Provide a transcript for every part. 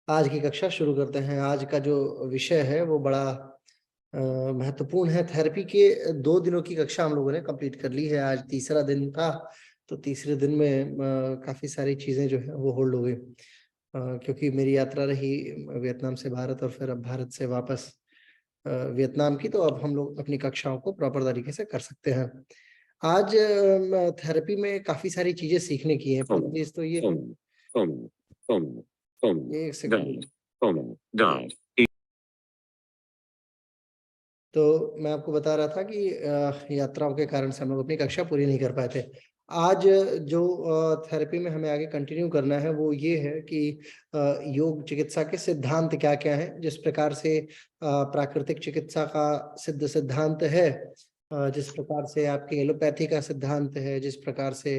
आज की कक्षा शुरू करते हैं। आज का जो विषय है वो बड़ा महत्वपूर्ण है। थेरेपी के 2 दिनों की कक्षा हम लोगों ने कंप्लीट कर ली है। आज तीसरा दिन था, तो तीसरे दिन में काफी सारी चीजें जो है वो होल्ड हो गई, क्योंकि मेरी यात्रा रही वियतनाम से भारत और फिर अब भारत से वापस वियतनाम की। तो अब हम लोग अपनी कक्षाओं को प्रॉपर तरीके से कर सकते हैं। आज थेरेपी में काफी सारी चीजें सीखने की है। पहली चीज तो ये, एक सेकंड, तो मैं आपको बता रहा था कि यात्राओं के कारण से हम लोग अपनी कक्षा पूरी नहीं कर पाए थे। आज जो थेरेपी में हमें आगे कंटिन्यू करना है वो ये है कि योग चिकित्सा के सिद्धांत क्या क्या है। जिस प्रकार से प्राकृतिक चिकित्सा का सिद्ध सिद्धांत है, जिस प्रकार से आपके एलोपैथी का सिद्धांत है, जिस प्रकार से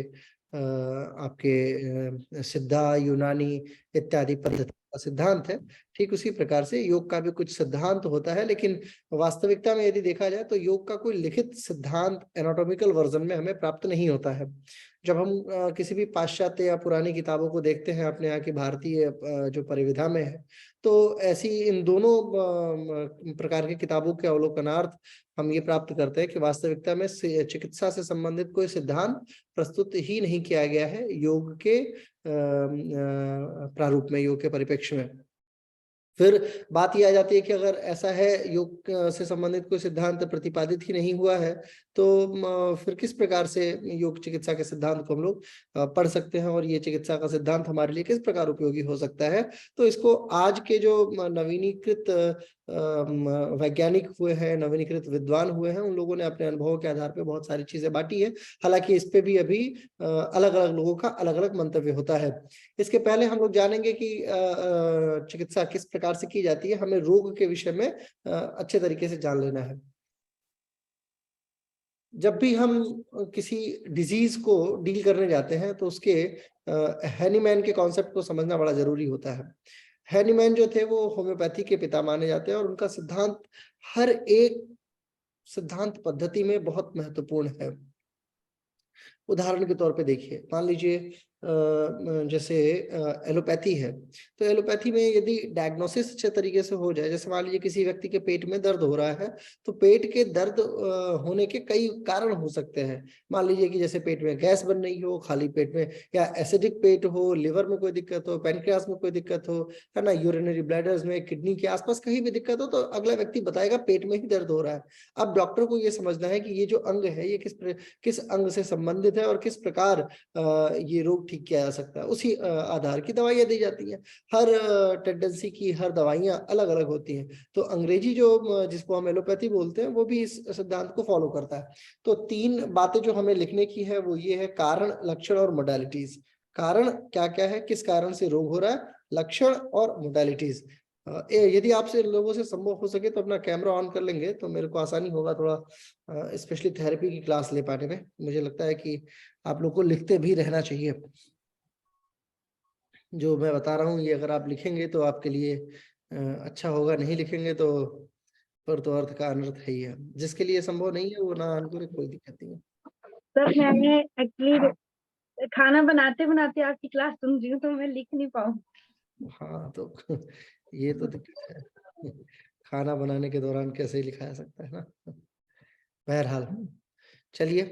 आपके सिद्धा, यूनानी इत्यादि पद्धति का सिद्धांत है, ठीक उसी प्रकार से योग का भी कुछ सिद्धांत होता है। लेकिन वास्तविकता में यदि देखा जाए तो योग का कोई लिखित सिद्धांत एनाटॉमिकल वर्जन में हमें प्राप्त नहीं होता है। जब हम किसी भी पाश्चात्य या पुरानी किताबों को देखते हैं अपने यहाँ की भारतीय जो परिविधा में है, तो ऐसी इन दोनों प्रकार की किताबों के अवलोकनार्थ हम ये प्राप्त करते हैं कि वास्तविकता में चिकित्सा से संबंधित कोई सिद्धांत प्रस्तुत ही नहीं किया गया है योग के प्रारूप में, योग के परिप्रेक्ष्य में। फिर बात यह आ जाती है कि अगर ऐसा है, योग से संबंधित कोई सिद्धांत प्रतिपादित ही नहीं हुआ है, तो फिर किस प्रकार से योग चिकित्सा के सिद्धांत को हम लोग पढ़ सकते हैं और ये चिकित्सा का सिद्धांत हमारे लिए किस प्रकार उपयोगी हो सकता है। तो इसको आज के जो नवीनीकृत वैज्ञानिक हुए हैं, नवीनीकृत विद्वान हुए हैं, उन लोगों ने अपने अनुभवों के आधार पर बहुत सारी चीजें बांटी है। हालांकि इस पे भी अभी अलग अलग लोगों का अलग अलग मंतव्य होता है। इसके पहले हम लोग जानेंगे कि चिकित्सा किस प्रकार से की जाती है। हमें रोग के विषय में अच्छे तरीके से जान लेना है। जब भी हम किसी डिजीज को डील करने जाते हैं तो उसके हैनीमैन के कॉन्सेप्ट को समझना बड़ा जरूरी होता है। हैनीमैन जो थे वो होम्योपैथी के पिता माने जाते हैं और उनका सिद्धांत हर एक सिद्धांत पद्धति में बहुत महत्वपूर्ण है। उदाहरण के तौर पे देखिए, मान लीजिए जैसे एलोपैथी है, तो एलोपैथी में यदि डायग्नोसिस अच्छे तरीके से हो जाए, जैसे मान लीजिए किसी व्यक्ति के पेट में दर्द हो रहा है, तो पेट के दर्द होने के कई कारण हो सकते हैं। मान लीजिए कि जैसे पेट में गैस बन रही हो खाली पेट में, या एसिडिक पेट हो, लिवर में कोई दिक्कत हो, पैनक्रियास में कोई दिक्कत हो, है ना, यूरिनरी ब्लैडर्स में, किडनी के आसपास कहीं भी दिक्कत हो, तो अगला व्यक्ति बताएगा पेट में ही दर्द हो रहा है। अब डॉक्टर को ये समझना है कि ये जो अंग है ये किस अंग से संबंधित है और किस प्रकार ये रोग ठीक किया जा सकता है। उसी आधार की दवाइयां दी जाती हैं। हर टेंडेंसी की हर दवाइयां अलग अलग होती हैं। तो अंग्रेजी जो जिसको हम एलोपैथी बोलते हैं वो भी इस सिद्धांत को फॉलो करता है। तो 3 बातें जो हमें लिखने की है वो ये है: कारण, लक्षण और मोडालिटीज। कारण क्या क्या है, किस कारण से रोग हो रहा है, लक्षण और मोडालिटीज। यदि आपसे लोगों से संभव हो सके तो अपना कैमरा ऑन कर लेंगे तो मेरे को आसानी होगा थोड़ा, स्पेशली थेरेपी की क्लास ले पाने में। मुझे लगता है कि आप लोग को लिखते भी रहना चाहिए। जो मैं बता रहा हूँ ये अगर आप लिखेंगे तो आपके लिए अच्छा होगा, नहीं लिखेंगे तो पर तो अर्थ का अनर्थ है ही है। जिसके लिए संभव नहीं है वो ना ऑन करे, कोई दिक्कत नहीं है। सर मैंने एक्चुअली खाना बनाते बनाते आपकी क्लास सुन रही हूँ तो मैं लिख नहीं पाऊँ। हाँ तो ये तो दिक्कत है, खाना बनाने के दौरान कैसे ही लिखा जा सकता है ना। बहरहाल चलिए,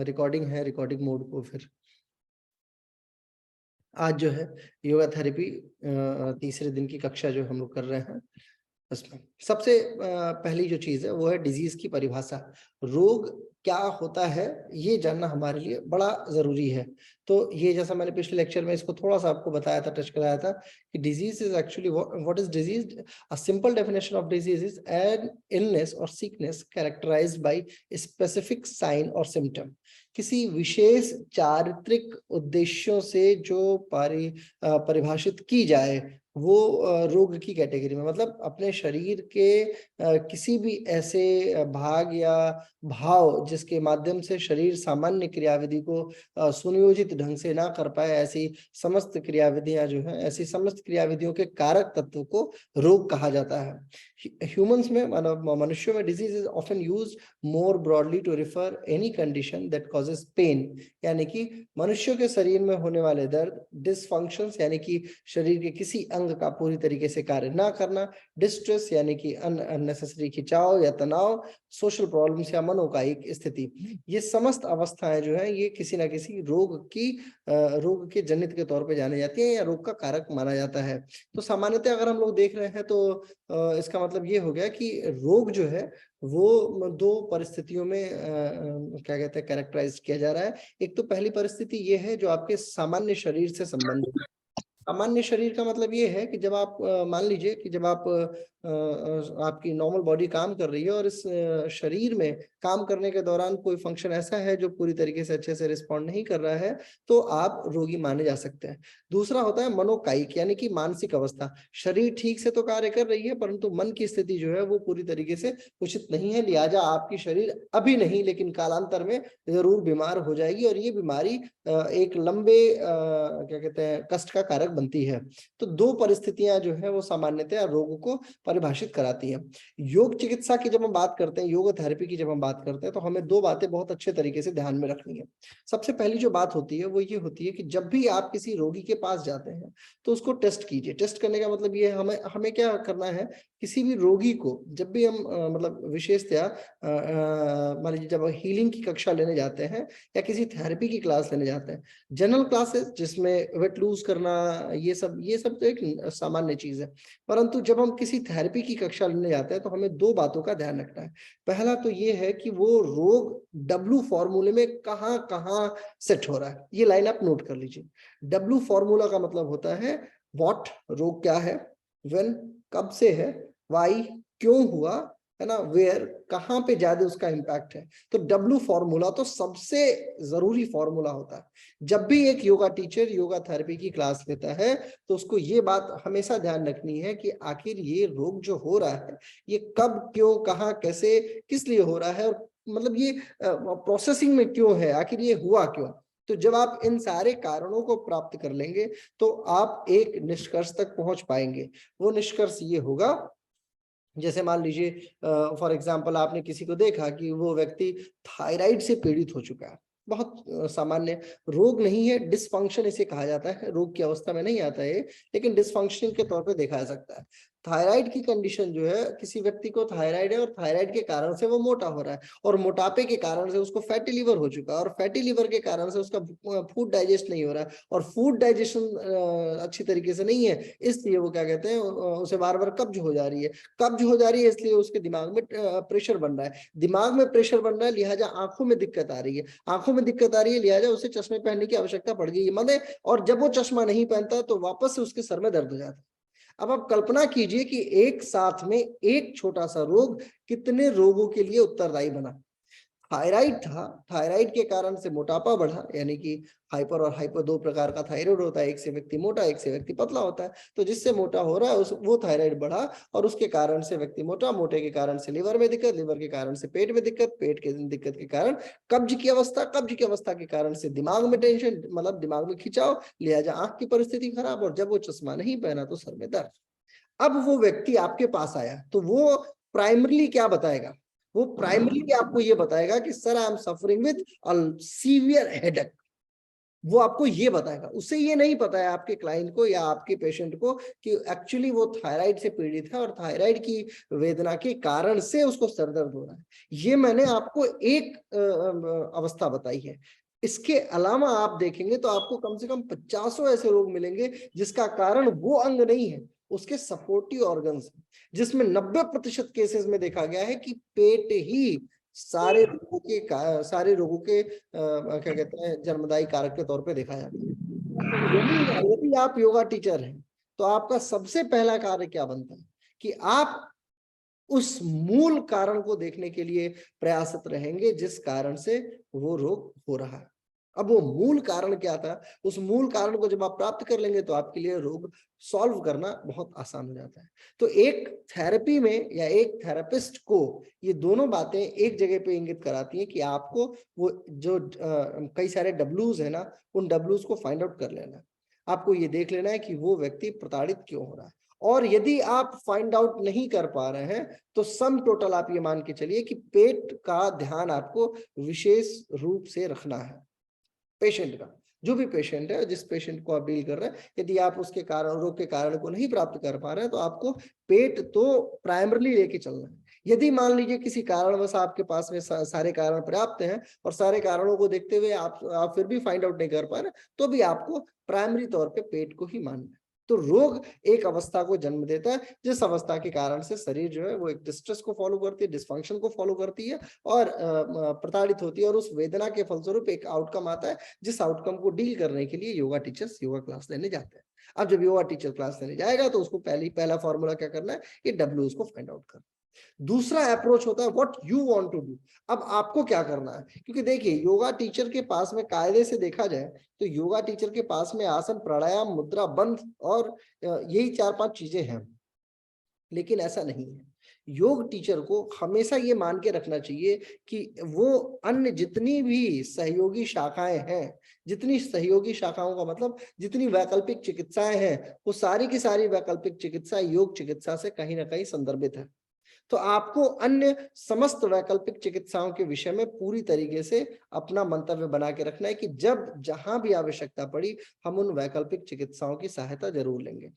रिकॉर्डिंग है, रिकॉर्डिंग मोड को फिर आज जो है योगा थेरेपी तीसरे दिन की कक्षा जो हम लोग कर रहे हैं, उसमें सबसे पहली जो चीज है वो है डिजीज की परिभाषा। रोग क्या होता है ये जानना हमारे लिए बड़ा जरूरी है। तो ये जैसा मैंने पिछले लेक्चर में इसको थोड़ा सा आपको बताया था, टच कराया था कि disease is actually what is disease. A simple definition of disease is an illness और sickness characterized by specific sign और सिम्टम। किसी विशेष चारित्रिक उद्देश्यों से जो परिभाषित की जाए वो रोग की कैटेगरी में, मतलब अपने शरीर के किसी भी ऐसे भाग या भाव जिसके माध्यम से शरीर सामान्य क्रियाविधि को सुनियोजित ढंग से ना कर पाए, ऐसी समस्त क्रियाविधियां जो हैं, ऐसी समस्त क्रियाविधियों के कारक तत्व को रोग कहा जाता है। ह्यूमंस में, मनुष्यों में, disease is often used more broadly to refer any condition that causes pain, यानी कि मनुष्यों के शरीर में होने वाले दर्द, डिसफंक्शंस यानी कि शरीर के किसी अंग का पूरी तरीके से कार्य ना करना, डिस्ट्रेस यानी कि अननेसेसरी खिंचाव या तनाव, सोशल प्रॉब्लम्स या मनोकायिक स्थिति, ये समस्त अवस्थाएं जो है ये किसी ना किसी रोग के जनित के तौर पे जाने जाती है या रोग का कारक माना जाता है। तो सामान्यतः अगर हम लोग देख रहे हैं तो इसका मतलब ये हो गया कि रोग जो है वो दो परिस्थितियों में क्या कहते हैं कैरेक्टराइज किया जा रहा है। एक तो पहली परिस्थिति ये है जो आपके सामान्य शरीर से संबंधित है। सामान्य शरीर का मतलब ये है कि जब आप मान लीजिए कि जब आप आपकी नॉर्मल बॉडी काम कर रही है और इस शरीर में काम करने के दौरान कोई फंक्शन ऐसा है जो पूरी तरीके से अच्छे से रिस्पॉन्ड नहीं कर रहा है, तो आप रोगी माने जा सकते हैं। दूसरा होता है मनोकायिक यानी कि मानसिक अवस्था। शरीर ठीक से तो कार्य कर रही है परंतु मन की स्थिति जो है वो पूरी तरीके से उचित नहीं है, लिहाजा आपकी शरीर अभी नहीं लेकिन कालांतर में जरूर बीमार हो जाएगी और ये बीमारी एक लंबे क्या कहते हैं कष्ट का कारक बनती है। तो दो परिस्थितियां जो है वो सामान्यतः रोग को परिभाषित कराती है। योग चिकित्सा की जब हम बात करते हैं, योग थेरेपी की जब हम बात करते हैं, तो हमें दो बातें बहुत अच्छे तरीके से ध्यान में रखनी है। सबसे पहली जो बात होती है वो ये होती है कि जब भी आप किसी रोगी के पास जाते हैं तो उसको टेस्ट कीजिए। टेस्ट करने का मतलब ये है हमें क्या करना है, किसी भी रोगी को जब भी हम मतलब विशेषतया मान लीजिए जब हीलिंग की कक्षा लेने जाते हैं या किसी थेरेपी की क्लास लेने जाते हैं, जनरल क्लासेस जिसमें वेट लूज करना ये सब तो एक सामान्य चीज है, परंतु जब हम किसी थेरेपी की कक्षा लेने जाते हैं तो हमें दो बातों का ध्यान रखना है। पहला तो ये है कि वो रोग W फॉर्मूले में कहाँ कहाँ सेट हो रहा है, ये लाइन आप नोट कर लीजिए। W फॉर्मूला का मतलब होता है व्हाट रोग क्या है, व्हेन कब से है, व्हाई क्यों हुआ, है ना, वेयर कहाँ पे ज्यादा उसका इम्पैक्ट है। तो W फॉर्मूला तो सबसे जरूरी फॉर्मूला होता है। जब भी एक योगा टीचर योगा थेरेपी की क्लास लेता है तो उसको ये बात हमेशा ध्यान रखनी है कि आखिर ये रोग जो हो रहा है ये कब क्यों कहाँ कैसे किस लिए हो रहा है और मतलब ये प्रोसेसिंग में क्यों है, आखिर ये हुआ क्यों। तो जब आप इन सारे कारणों को प्राप्त कर लेंगे तो आप एक निष्कर्ष तक पहुंच पाएंगे। वो निष्कर्ष ये होगा, जैसे मान लीजिए फॉर एग्जांपल आपने किसी को देखा कि वो व्यक्ति थायराइड से पीड़ित हो चुका है, बहुत सामान्य रोग नहीं है, डिसफंक्शन इसे कहा जाता है, रोग की अवस्था में नहीं आता है लेकिन डिसफंक्शन के तौर पे देखा जा सकता है। थायराइड की कंडीशन जो है, किसी व्यक्ति को थायराइड है और थायराइड के कारण से वो मोटा हो रहा है और मोटापे के कारण से उसको फैटी लिवर हो चुका है और फैटी लिवर के कारण से उसका फूड डाइजेस्ट नहीं हो रहा है और फूड डाइजेशन अच्छी तरीके से नहीं है, इसलिए वो क्या कहते हैं उसे बार बार कब्ज हो जा रही है। कब्ज हो जा रही है इसलिए उसके दिमाग में प्रेशर बन रहा है, दिमाग में प्रेशर बन रहा है लिहाजा आंखों में दिक्कत आ रही है, आंखों में दिक्कत आ रही है लिहाजा उसे चश्मे पहनने की आवश्यकता पड़ गई है और जब वो चश्मा नहीं पहनता तो वापस से उसके सर में दर्द हो जाता है। अब आप कल्पना कीजिए कि एक साथ में एक छोटा सा रोग कितने रोगों के लिए उत्तरदायी बना। थायराइड था, थायराइड के कारण से मोटापा बढ़ा, यानी कि हाइपर और हाइपर दो प्रकार का थायराइड होता है, एक से व्यक्ति मोटा एक से व्यक्ति पतला होता है। तो जिससे मोटा हो रहा है वो थायराइड बढ़ा और उसके कारण से व्यक्ति मोटा, मोटे के कारण से लिवर में दिक्कत, लिवर के कारण से पेट में दिक्कत, पेट के दिक्कत के कारण कब्ज की अवस्था, कब्ज की अवस्था के कारण से दिमाग में टेंशन, मतलब दिमाग में खिंचाव, लिहाजा आंख की परिस्थिति खराब और जब वो चश्मा नहीं पहना तो सर में दर्द। अब वो व्यक्ति आपके पास आया तो वो प्राइमरली क्या बताएगा, वो प्राइमरली आपको ये बताएगा कि sir I am suffering with a severe headache. वो आपको ये बताएगा, उससे ये नहीं पता है आपके क्लाइंट को या आपके पेशेंट को कि एक्चुअली वो थायराइड से पीड़ित है और थायराइड की वेदना के कारण से उसको सर दर्द हो रहा है। ये मैंने आपको एक अवस्था बताई है। इसके अलावा आप देखेंगे तो आपको कम से कम 50 ऐसे रोग मिलेंगे जिसका कारण वो अंग नहीं है, उसके सपोर्टिव ऑर्गन्स, जिसमें 90% केसेस में देखा गया है कि पेट ही सारे रोगों के क्या कहते हैं जन्मदायी कारक के तौर पे देखा जाता है। यदि आप योगा टीचर हैं तो आपका सबसे पहला कार्य क्या बनता है कि आप उस मूल कारण को देखने के लिए प्रयासरत रहेंगे जिस कारण से वो रोग हो रहा है। अब वो मूल कारण क्या था, उस मूल कारण को जब आप प्राप्त कर लेंगे तो आपके लिए रोग सॉल्व करना बहुत आसान हो जाता है। तो एक थेरेपी में या एक थेरेपिस्ट को ये दोनों बातें एक जगह पे इंगित कराती हैं कि आपको वो जो कई सारे डब्लूज है ना, उन डब्लूज को फाइंड आउट कर लेना है। आपको ये देख लेना है कि वो व्यक्ति प्रताड़ित क्यों हो रहा है और यदि आप फाइंड आउट नहीं कर पा रहे हैं तो सम टोटल आप ये मान के चलिए कि पेट का ध्यान आपको विशेष रूप से रखना है पेशेंट का। जो भी पेशेंट है, जिस पेशेंट को आप डील कर रहे हैं, यदि आप उसके कारण, रोग के कारण को नहीं प्राप्त कर पा रहे हैं, तो आपको पेट तो प्राइमरली लेके चलना है। यदि मान लीजिए किसी कारणवश आपके पास में सारे कारण पर्याप्त हैं और सारे कारणों को देखते हुए आप फिर भी फाइंड आउट नहीं कर पा रहे, तो भी आपको प्राइमरी तौर पे पेट को ही मानना है। तो रोग एक अवस्था को जन्म देता है, जिस अवस्था के कारण से शरीर जो है वो एक डिस्ट्रेस को फॉलो करती है, डिस्फंक्शन को फॉलो करती है और प्रताड़ित होती है, और उस वेदना के फलस्वरूप एक आउटकम आता है, जिस आउटकम को डील करने के लिए योगा टीचर्स योगा क्लास लेने जाते हैं। अब जब योगा टीचर क्लास लेने जाएगा तो उसको पहला फॉर्मूला क्या करना है, ये डब्ल्यू उसको फाइंड आउट करना। दूसरा अप्रोच होता है what you want to do. अब आपको क्या करना है, क्योंकि देखिए योगा टीचर के पास में कायदे से देखा जाए तो योगा टीचर के पास में आसन, प्राणायाम, मुद्रा, बंध और यही 4-5 चीजें हैं, लेकिन ऐसा नहीं है। योग टीचर को हमेशा ये मान के रखना चाहिए कि वो अन्य जितनी भी सहयोगी शाखाएं हैं, जितनी सहयोगी शाखाओं का मतलब जितनी वैकल्पिक चिकित्साएं हैं, वो सारी की सारी वैकल्पिक चिकित्सा योग चिकित्सा से कहीं ना कहीं संदर्भित है। तो आपको अन्य समस्त वैकल्पिक चिकित्साओं के विषय में पूरी तरीके से अपना मंतव्य बना के रखना है कि जब जहां भी आवश्यकता पड़ी हम उन वैकल्पिक चिकित्साओं की सहायता जरूर लेंगे।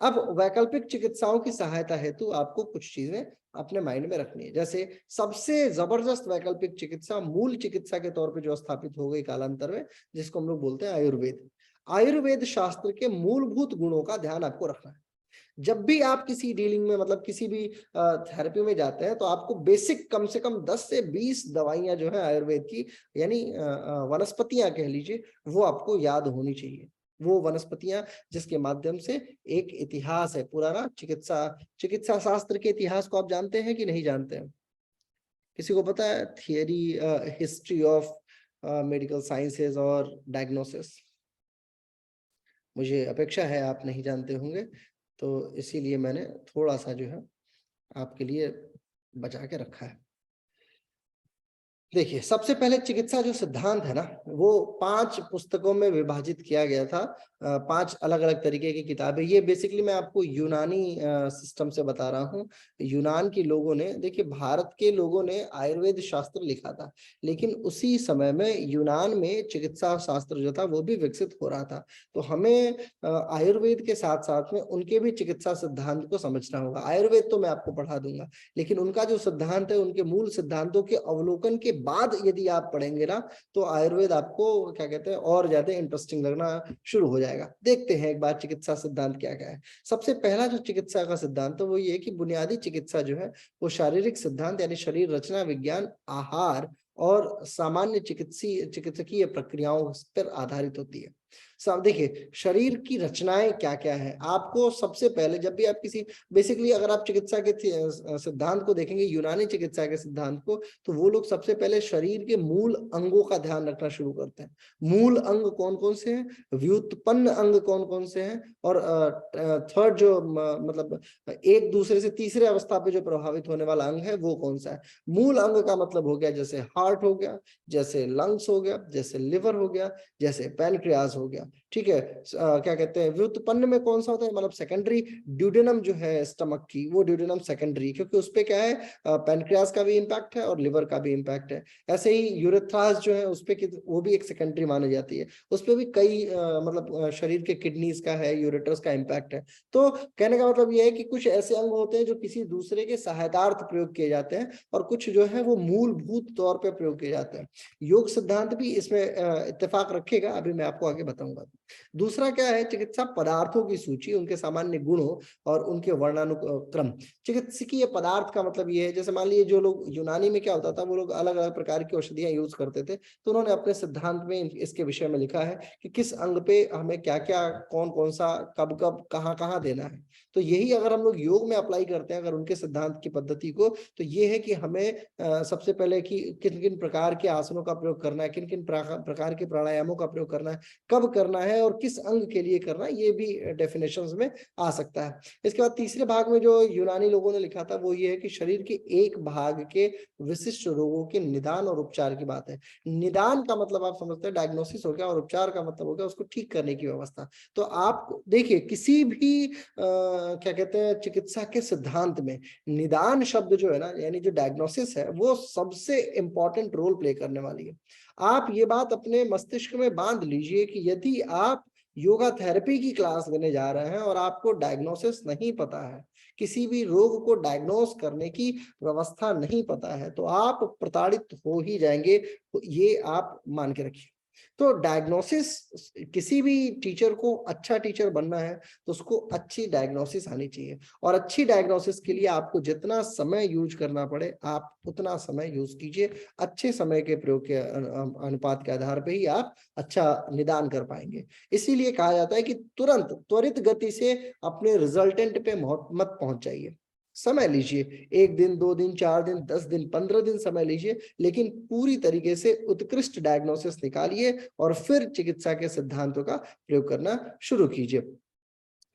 अब वैकल्पिक चिकित्साओं की सहायता हेतु आपको कुछ चीजें अपने माइंड में रखनी है। जैसे सबसे जबरदस्त वैकल्पिक चिकित्सा मूल चिकित्सा के तौर पे जो स्थापित हो गई कालांतर में, जिसको हम लोग बोलते हैं आयुर्वेद। आयुर्वेद शास्त्र के मूलभूत गुणों का ध्यान आपको रखना है। जब भी आप किसी डीलिंग में, मतलब किसी भी थेरेपी में जाते हैं, तो आपको बेसिक कम से कम 10 से 20 दवाइयां जो है आयुर्वेद की, यानी वनस्पतियां कह लीजिए, वो आपको याद होनी चाहिए। वो वनस्पतियां जिसके माध्यम से एक इतिहास है पुराना, चिकित्सा शास्त्र के इतिहास को आप जानते हैं कि नहीं जानते हैं? किसी को पता है theory, history of medical sciences और डायग्नोसिस? मुझे अपेक्षा है आप नहीं जानते होंगे, तो इसीलिए मैंने थोड़ा सा जो है आपके लिए बचा के रखा है। देखिए, सबसे पहले चिकित्सा जो सिद्धांत है ना, वो 5 पुस्तकों में विभाजित किया गया था। 5 अलग-अलग तरीके की किताबें। ये बेसिकली मैं आपको यूनानी सिस्टम से बता रहा हूँ। यूनान के लोगों ने, देखिए भारत के लोगों ने आयुर्वेद शास्त्र लिखा था, लेकिन उसी समय में यूनान में चिकित्सा शास्त्र जो था वो भी विकसित हो रहा था। तो हमें आयुर्वेद के साथ-साथ में उनके भी चिकित्सा सिद्धांत को समझना होगा। आयुर्वेद तो मैं आपको पढ़ा दूंगा, लेकिन उनका जो सिद्धांत है, उनके मूल सिद्धांतों के अवलोकन के बाद यदि आप पढ़ेंगे ना, तो आयुर्वेद आपको क्या कहते हैं और ज्यादा इंटरेस्टिंग लगना शुरू हो जाएगा। देखते हैं एक बार चिकित्सा सिद्धांत क्या क्या है। सबसे पहला जो चिकित्सा का सिद्धांत है वो ये है कि बुनियादी चिकित्सा जो है वो शारीरिक सिद्धांत यानी शरीर रचना विज्ञान, आहार और सामान्य चिकित्सकीय प्रक्रियाओं पर आधारित होती है। सब देखिए शरीर की रचनाएं क्या क्या है, आपको सबसे पहले जब भी आप किसी, बेसिकली अगर आप चिकित्सा के सिद्धांत को देखेंगे, यूनानी चिकित्सा के सिद्धांत को, तो वो लोग सबसे पहले शरीर के मूल अंगों का ध्यान रखना शुरू करते हैं। मूल अंग कौन कौन से हैं, व्युत्पन्न अंग कौन कौन से हैं, और थर्ड जो मतलब एक दूसरे से तीसरे अवस्था पे जो प्रभावित होने वाला अंग है वो कौन सा है। मूल अंग का मतलब हो गया जैसे हार्ट हो गया, जैसे लंग्स हो गया, जैसे लिवर हो गया, जैसे पैनक्रियाज हो गया। ठीक है, क्या कहते हैं व्युत्पन्न में कौन सा होता है, मतलब सेकेंडरी ड्यूडेनम जो है स्टमक की, वो ड्यूडेनम सेकेंडरी, क्योंकि उसपे क्या है पैनक्रियाज का भी इंपैक्ट है और लिवर का भी इंपैक्ट है। ऐसे ही यूरेथ्रास जो है उसपे वो भी एक सेकेंडरी मानी जाती है, उसपे भी कई मतलब शरीर के किडनीज का है, यूरेटर्स का इंपैक्ट है। तो कहने का मतलब ये है कि कुछ ऐसे अंग होते हैं जो किसी दूसरे के सहायतार्थ प्रयोग किए जाते हैं, और कुछ जो है वो मूलभूत तौर पर प्रयोग किए जाते हैं। योग सिद्धांत भी इसमें इत्तेफाक रखेगा, अभी मैं आपको आगे बताऊंगा। दूसरा क्या है, चिकित्सा पदार्थों की सूची, उनके सामान्य गुणों और उनके वर्णानुक्रम। चिकित्सकीय पदार्थ का मतलब ये है, जैसे मान लीजिए जो लोग यूनानी में क्या होता था, वो लोग अलग अलग प्रकार की औषधियां यूज करते थे, तो उन्होंने अपने सिद्धांत में इसके विषय में लिखा है कि किस अंग पे हमें क्या क्या, कौन कौन सा, कब कब, कहाँ कहाँ देना है। तो यही अगर हम लोग योग में अप्लाई करते हैं अगर उनके सिद्धांत की पद्धति को, तो ये है कि हमें सबसे पहले कि किन किन प्रकार के आसनों का प्रयोग करना है, किन किन प्रकार के प्राणायामों का प्रयोग करना है, कब करना है और किस अंग के लिए करना है, ये भी डेफिनेशंस में आ सकता है। इसके बाद तीसरे भाग में जो यूनानी लोगों ने लिखा था वो ये है कि शरीर के एक भाग के विशिष्ट रोगों के निदान और उपचार की बात है। निदान का मतलब आप समझते हैं डायग्नोसिस हो गया, और उपचार का मतलब हो गया उसको ठीक करने की व्यवस्था। तो आप देखिए किसी भी क्या कहते हैं चिकित्सा के सिद्धांत में निदान शब्द जो है ना, यानी जो डायग्नोसिस है, वो सबसे इंपॉर्टेंट रोल प्ले करने वाली है। आप ये बात अपने मस्तिष्क में बांध लीजिए कि यदि आप योगा थेरेपी की क्लास लेने जा रहे हैं और आपको डायग्नोसिस नहीं पता है, किसी भी रोग को डायग्नोस करने की व्यवस्था नहीं पता है, तो आप प्रताड़ित हो ही जाएंगे। तो ये आप मान के रखिए। तो डायग्नोसिस, किसी भी टीचर को अच्छा टीचर बनना है तो उसको अच्छी डायग्नोसिस आनी चाहिए, और अच्छी डायग्नोसिस के लिए आपको जितना समय यूज करना पड़े आप उतना समय यूज कीजिए। अच्छे समय के प्रयोग के अनुपात के आधार पर ही आप अच्छा निदान कर पाएंगे। इसीलिए कहा जाता है कि तुरंत त्वरित गति से अपने रिजल्टेंट पे मत पहुंच जाइए। समय लीजिए, 1 दिन, 2 दिन, 4 दिन, 10 दिन, 15 दिन समय लीजिए, लेकिन पूरी तरीके से उत्कृष्ट डायग्नोसिस निकालिए और फिर चिकित्सा के सिद्धांतों का प्रयोग करना शुरू कीजिए।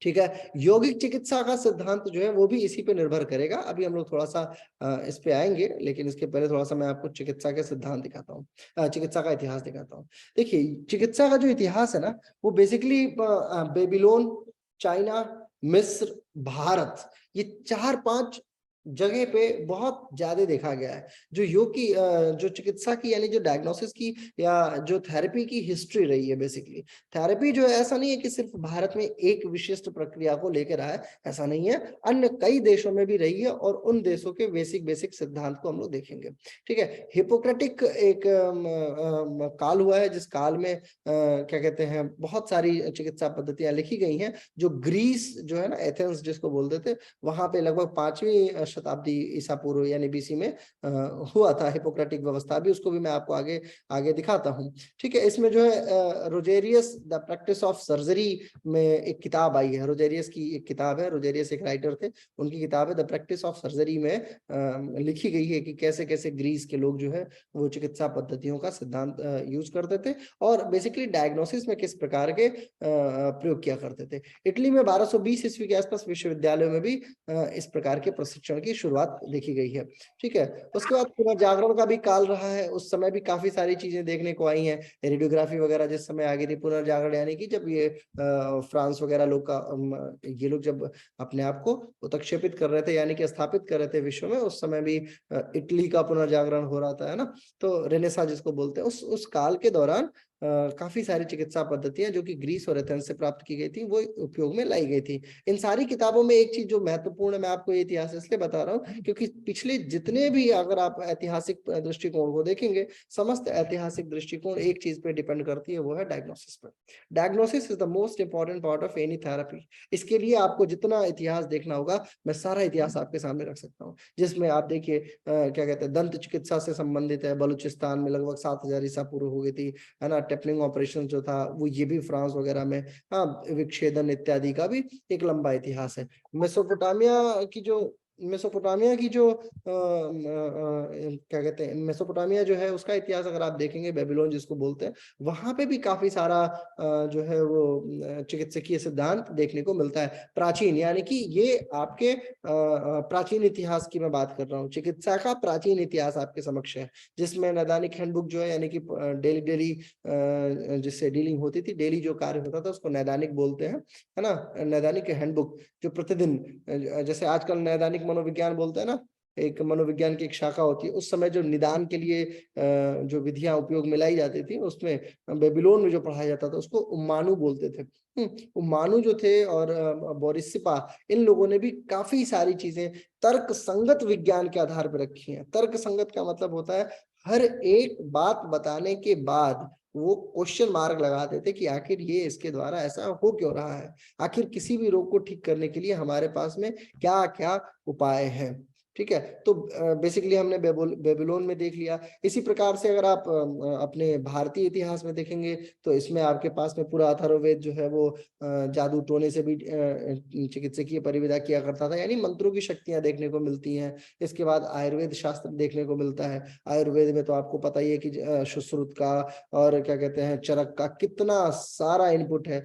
ठीक है, यौगिक चिकित्सा का सिद्धांत जो है वो भी इसी पे निर्भर करेगा। अभी हम लोग थोड़ा सा इस पे आएंगे, लेकिन इसके पहले थोड़ा सा मैं आपको चिकित्सा के सिद्धांत दिखाता हूँ, चिकित्सा का इतिहास दिखाता हूँ। देखिए, चिकित्सा का जो इतिहास है ना, वो बेसिकली बेबीलोन, चाइना, मिस्र, भारत, ये 4-5 जगह पे बहुत ज्यादा देखा गया है। जो योग की जो चिकित्सा की यानी जो डायग्नोसिस की या जो थेरेपी की हिस्ट्री रही है, बेसिकली थेरेपी जो है, ऐसा नहीं है कि सिर्फ भारत में एक विशिष्ट प्रक्रिया को लेकर आया, ऐसा नहीं है। अन्य कई देशों में भी रही है और उन देशों के बेसिक बेसिक सिद्धांत को हम लोग देखेंगे। ठीक है, हिपोक्रेटिक एक काल हुआ है, जिस काल में क्या कहते हैं, बहुत सारी चिकित्सा पद्धतियां लिखी गई हैं, जो ग्रीस जो है ना, एथेंस जिसको बोलते थे, वहां पे लगभग 5वीं शताब्दी ईसा पूर्व यानी बीसी में हुआ था हिपोक्रेटिक व्यवस्था भी। उसको भी मैं आपको आगे आगे दिखाता हूँ। ठीक है, इसमें जो है रोजेरियस द प्रैक्टिस ऑफ सर्जरी में एक किताब आई है। रोजेरियस की एक किताब है, रोजेरियस एक राइटर थे, उनकी किताब है द प्रैक्टिस ऑफ सर्जरी में लिखी गई है कि कैसे कैसे ग्रीस के लोग जो है वो चिकित्सा पद्धतियों का सिद्धांत यूज करते थे और बेसिकली डायग्नोसिस में किस प्रकार के प्रयोग किया करते थे। इटली में 1220 ईस्वी के आसपास विश्वविद्यालयों में भी इस प्रकार के प्रशिक्षण की शुरुआत देखी गई है। ठीक है, उसके बाद पुनर्जागरण का भी काल रहा है। उस समय भी काफी सारी चीजें देखने को आई हैं, रेडियोग्राफी वगैरह जिस समय आ गई थी। पुनर्जागरण यानी कि जब ये फ्रांस वगैरह लोग का ये लोग जब अपने आप को उत्क्षेपित कर रहे थे, यानी कि स्थापित कर रहे थे विश्व में, उस समय भी इटली का पुनर्जागरण हो रहा था, है ना। तो रेनेसा जिसको बोलते हैं, उस काल के दौरान काफी सारी चिकित्सा पद्धतियां जो कि ग्रीस और एथेंस से प्राप्त की गई थी, वो उपयोग में लाई गई थी। इन सारी किताबों में एक चीज जो महत्वपूर्ण है, मैं आपको ये इतिहास इसलिए बता रहा हूँ क्योंकि पिछले जितने भी, अगर आप ऐतिहासिक दृष्टिकोण को देखेंगे, समस्त ऐतिहासिक दृष्टिकोण एक चीज पे डिपेंड करती है, वो है डायग्नोसिस पर। Diagnosis is the most important part of any therapy. इसके लिए आपको जितना इतिहास देखना होगा, मैं सारा इतिहास आपके सामने रख सकता हूँ, जिसमें आप देखिए क्या कहते हैं, दंत चिकित्सा से संबंधित है। बलूचिस्तान में लगभग 7000 ईसा पूर्व हो गई थी, है ना। टेपलिंग ऑपरेशन जो था वो, ये भी फ्रांस वगैरह में, हाँ, विच्छेदन इत्यादि का भी एक लंबा इतिहास है। मेसोपोटामिया की जो क्या कहते हैं, मेसोपोटामिया जो है उसका इतिहास अगर आप देखेंगे, बेबीलोन जिसको बोलते हैं, वहां पे भी काफी सारा जो है वो चिकित्सकीय सिद्धांत देखने को मिलता है। प्राचीन यानी कि ये आपके प्राचीन इतिहास की मैं बात कर रहा हूँ, चिकित्सा का प्राचीन इतिहास आपके समक्ष है, जिसमें नैदानिक हैंडबुक जो है, यानी कि डेली डेली जिससे डीलिंग होती थी, डेली जो कार्य होता था उसको नैदानिक बोलते हैं, है ना। नैदानिक हैंडबुक जो प्रतिदिन, जैसे आजकल नैदानिक मनोविज्ञान बोलते हैं ना, एक मनोविज्ञान की एक शाखा होती है। उस समय जो निदान के लिए जो विधियां उपयोग में लाई जाती थी, उसमें बेबीलोन में जो पढ़ाया जाता था उसको उम्मानु बोलते थे। उम्मानु जो थे और बोरिसिपा, इन लोगों ने भी काफी सारी चीजें तर्क संगत विज्ञान के आधार पर रखी हैं। तर्क संगत का मतलब होता है हर एक बात बताने के बाद वो क्वेश्चन मार्क लगाते थे कि आखिर ये इसके द्वारा ऐसा हो क्यों रहा है, आखिर किसी भी रोग को ठीक करने के लिए हमारे पास में क्या क्या उपाय हैं। ठीक है, तो बेसिकली हमने बेबीलोन में देख लिया। इसी प्रकार से अगर आप अपने भारतीय इतिहास में देखेंगे तो इसमें आपके पास में पूरा अथर्ववेद जो है वो जादू टोने से भी चिकित्सकीय परिविधा किया करता था, यानी मंत्रों की शक्तियां देखने को मिलती हैं। इसके बाद आयुर्वेद शास्त्र देखने को मिलता है। आयुर्वेद में तो आपको पता ही है कि सुश्रुत का और क्या कहते हैं, चरक का कितना सारा इनपुट है।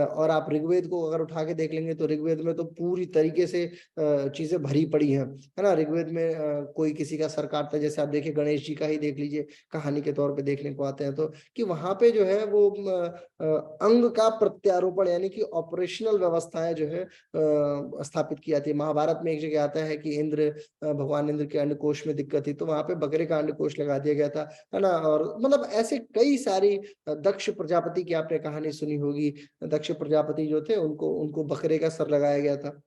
और आप ऋग्वेद को अगर उठा के देख लेंगे तो ऋग्वेद में तो पूरी तरीके से चीजें भरी पड़ी हैं, है ना। ना, ऋग्वेद में कोई किसी का सर काटता है, जैसे आप देखिए गणेश जी का ही देख लीजिए, कहानी के तौर पे देखने को आते हैं, तो कि वहां पे जो है वो अंग का प्रत्यारोपण यानी कि ऑपरेशनल व्यवस्थाएं जो है स्थापित की जाती है। महाभारत में एक जगह आता है कि भगवान इंद्र के अंडकोश में दिक्कत थी, तो वहां पे बकरे का अंडकोश लगा दिया गया था, है ना। और मतलब ऐसे कई सारी, दक्ष प्रजापति की आपने कहानी सुनी होगी, दक्ष प्रजापति जो थे उनको उनको बकरे का सर लगाया गया था।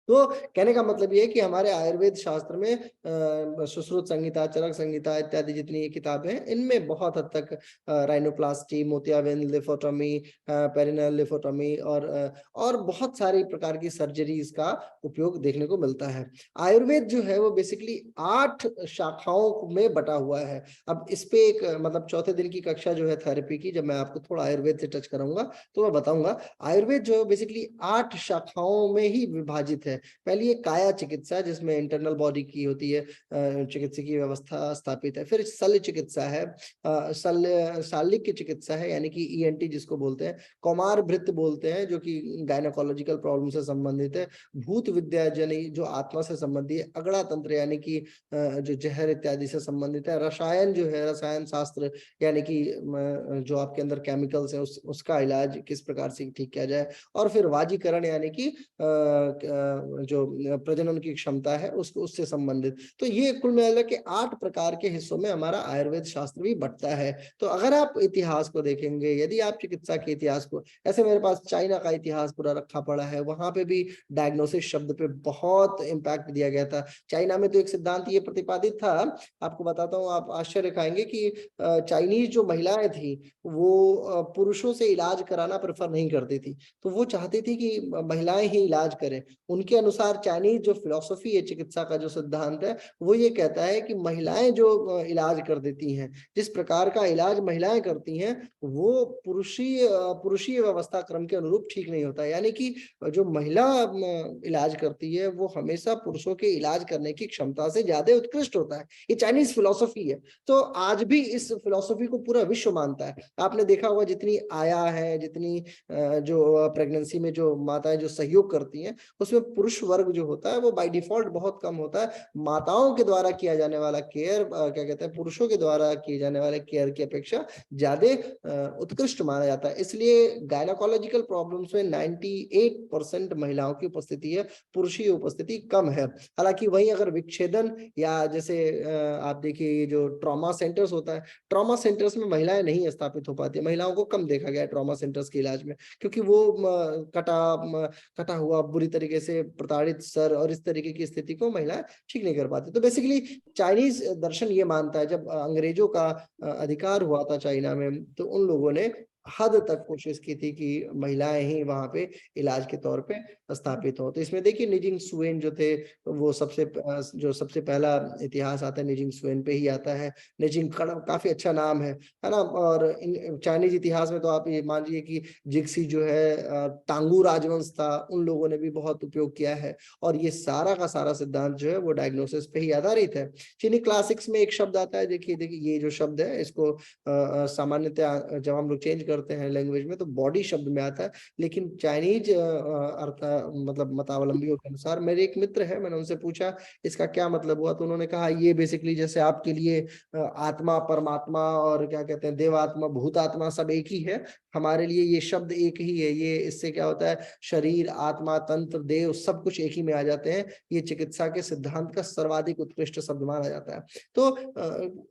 तो कहने का मतलब ये है कि हमारे आयुर्वेद शास्त्र में सुश्रुत संहिता, चरक संहिता इत्यादि जितनी ये किताबें हैं, इनमें बहुत हद तक राइनोप्लास्टी, मोतियाबिंद लिफोटोमी, पेरिनेल लिफोटोमी और बहुत सारी प्रकार की सर्जरीज का उपयोग देखने को मिलता है। आयुर्वेद जो है वो बेसिकली 8 शाखाओं में बटा हुआ है। अब इस पे एक मतलब चौथे दिन की कक्षा जो है थेरेपी की, जब मैं आपको थोड़ा आयुर्वेद से टच करूंगा तो मैं बताऊंगा। आयुर्वेद जो है बेसिकली 8 शाखाओं में ही विभाजित है। पहली एक काया चिकित्सा, जिसमें इंटरनल बॉडी की होती है चिकित्सकीय व्यवस्था स्थापित है। फिर शल्य चिकित्सा है, शाल्यिक चिकित्सा है यानी कि ईएनटी जिसको बोलते हैं, कौमार भृत्य बोलते हैं जो कि गायनोकोलॉजिकल प्रॉब्लम से संबंधित है, भूत विद्या यानी जो आत्मा से संबंधित है, अगड़ा तंत्र यानी कि जो जहर इत्यादि से संबंधित है, रसायन जो है रसायन शास्त्र यानी कि जो आपके अंदर केमिकल्स है उसका इलाज किस प्रकार से ठीक किया जाए, और फिर वाजीकरण यानी कि जो प्रजनन की क्षमता है उसको उससे संबंधित। तो ये कुल मिला के 8 प्रकार के हिस्सों में हमारा आयुर्वेद शास्त्र भी बंटता है। तो अगर आप इतिहास को देखेंगे, यदि आप चिकित्सा के इतिहास को, ऐसे मेरे पास चाइना का इतिहास पूरा रखा पड़ा है, वहां पे भी डायग्नोसिस शब्द पे बहुत इम्पैक्ट दिया गया था। चाइना में तो एक सिद्धांत ये प्रतिपादित था, आपको बताता हूँ, आप आश्चर्य खाएंगे कि चाइनीज जो महिलाएं थी वो पुरुषों से इलाज कराना प्रेफर नहीं करती थी। तो वो चाहती थी कि महिलाएं ही इलाज करें। उनके अनुसार चाइनीज जो फिलॉसफी है, चिकित्सा का जो सिद्धांत है, वो ये कहता है कि महिलाएं जो इलाज कर देती हैं, जिस प्रकार का इलाज महिलाएं करती हैं, वो पुरुषीय व्यवस्था क्रम के अनुरूप ठीक नहीं होता। यानी कि जो महिला इलाज करती है वो हमेशा पुरुषों के इलाज करने की क्षमता से ज्यादा उत्कृष्ट होता है। ये चाइनीज फिलॉसफी है। तो आज भी इस फिलॉसफी को पूरा विश्व मानता है। आपने देखा होगा जितनी आया है, जितनी जो प्रेगनेंसी में जो माताएं जो सहयोग करती हैं, उसमें पुरुष वर्ग जो होता है वो बाय डिफॉल्ट बहुत कम होता है। माताओं के द्वारा किया जाने वाला केयर, क्या कहते हैं, पुरुषों के द्वारा किए जाने वाले केयर की अपेक्षा ज्यादा उत्कृष्ट माना जाता है। इसलिए गायनोकोलॉजिकल प्रॉब्लम्स में 98% महिलाओं की उपस्थिति है, पुरुषीय उपस्थिति कम है। हालांकि वहीं अगर विच्छेदन या जैसे आप देखिए जो ट्रॉमा सेंटर्स होता है, ट्रॉमा सेंटर्स में महिलाएं नहीं स्थापित हो पाती, महिलाओं को कम देखा गया है ट्रॉमा सेंटर्स के इलाज में, क्योंकि वो कटा हुआ, बुरी तरीके से प्रताड़ित सर और इस तरीके की स्थिति को महिलाएं ठीक नहीं कर पाती। तो बेसिकली चाइनीज दर्शन ये मानता है, जब अंग्रेजों का अधिकार हुआ था चाइना में, तो उन लोगों ने हद तक कोशिश की थी कि महिलाएं ही वहां पे इलाज के तौर पे स्थापित हो। तो इसमें देखिए निजिंग सुएन जो थे, वो जो सबसे पहला इतिहास आता है निजिंग सुएन पे ही आता है। निजिंग काफी अच्छा नाम है ना। और चाइनीज इतिहास में तो आप ये मान लीजिए कि जिक्सी जो है टांगू राजवंश था, उन लोगों ने भी बहुत उपयोग किया है। और ये सारा का सारा सिद्धांत जो है वो डायग्नोसिस पे ही आधारित है। चीनी क्लासिक्स में एक शब्द आता है, देखिए देखिए ये जो शब्द है इसको सामान्यतः जब हम लोग चेंज करते हैं लैंग्वेज में तो बॉडी शब्द में आता है, लेकिन चाइनीज अर्थ मतलब मतावलंबियों के अनुसार, मेरे एक मित्र है, मैंने उनसे पूछा इसका क्या मतलब हुआ, तो उन्होंने कहा ये बेसिकली जैसे आपके लिए आत्मा, परमात्मा और क्या कहते हैं देवात्मा, भूतात्मा सब एक ही है, हमारे लिए ये शब्द एक ही है। ये इससे क्या होता है, शरीर, आत्मा, तंत्र, देव सब कुछ एक ही में आ जाते हैं। ये चिकित्सा के सिद्धांत का सर्वाधिक उत्कृष्ट शब्द माना जाता है। तो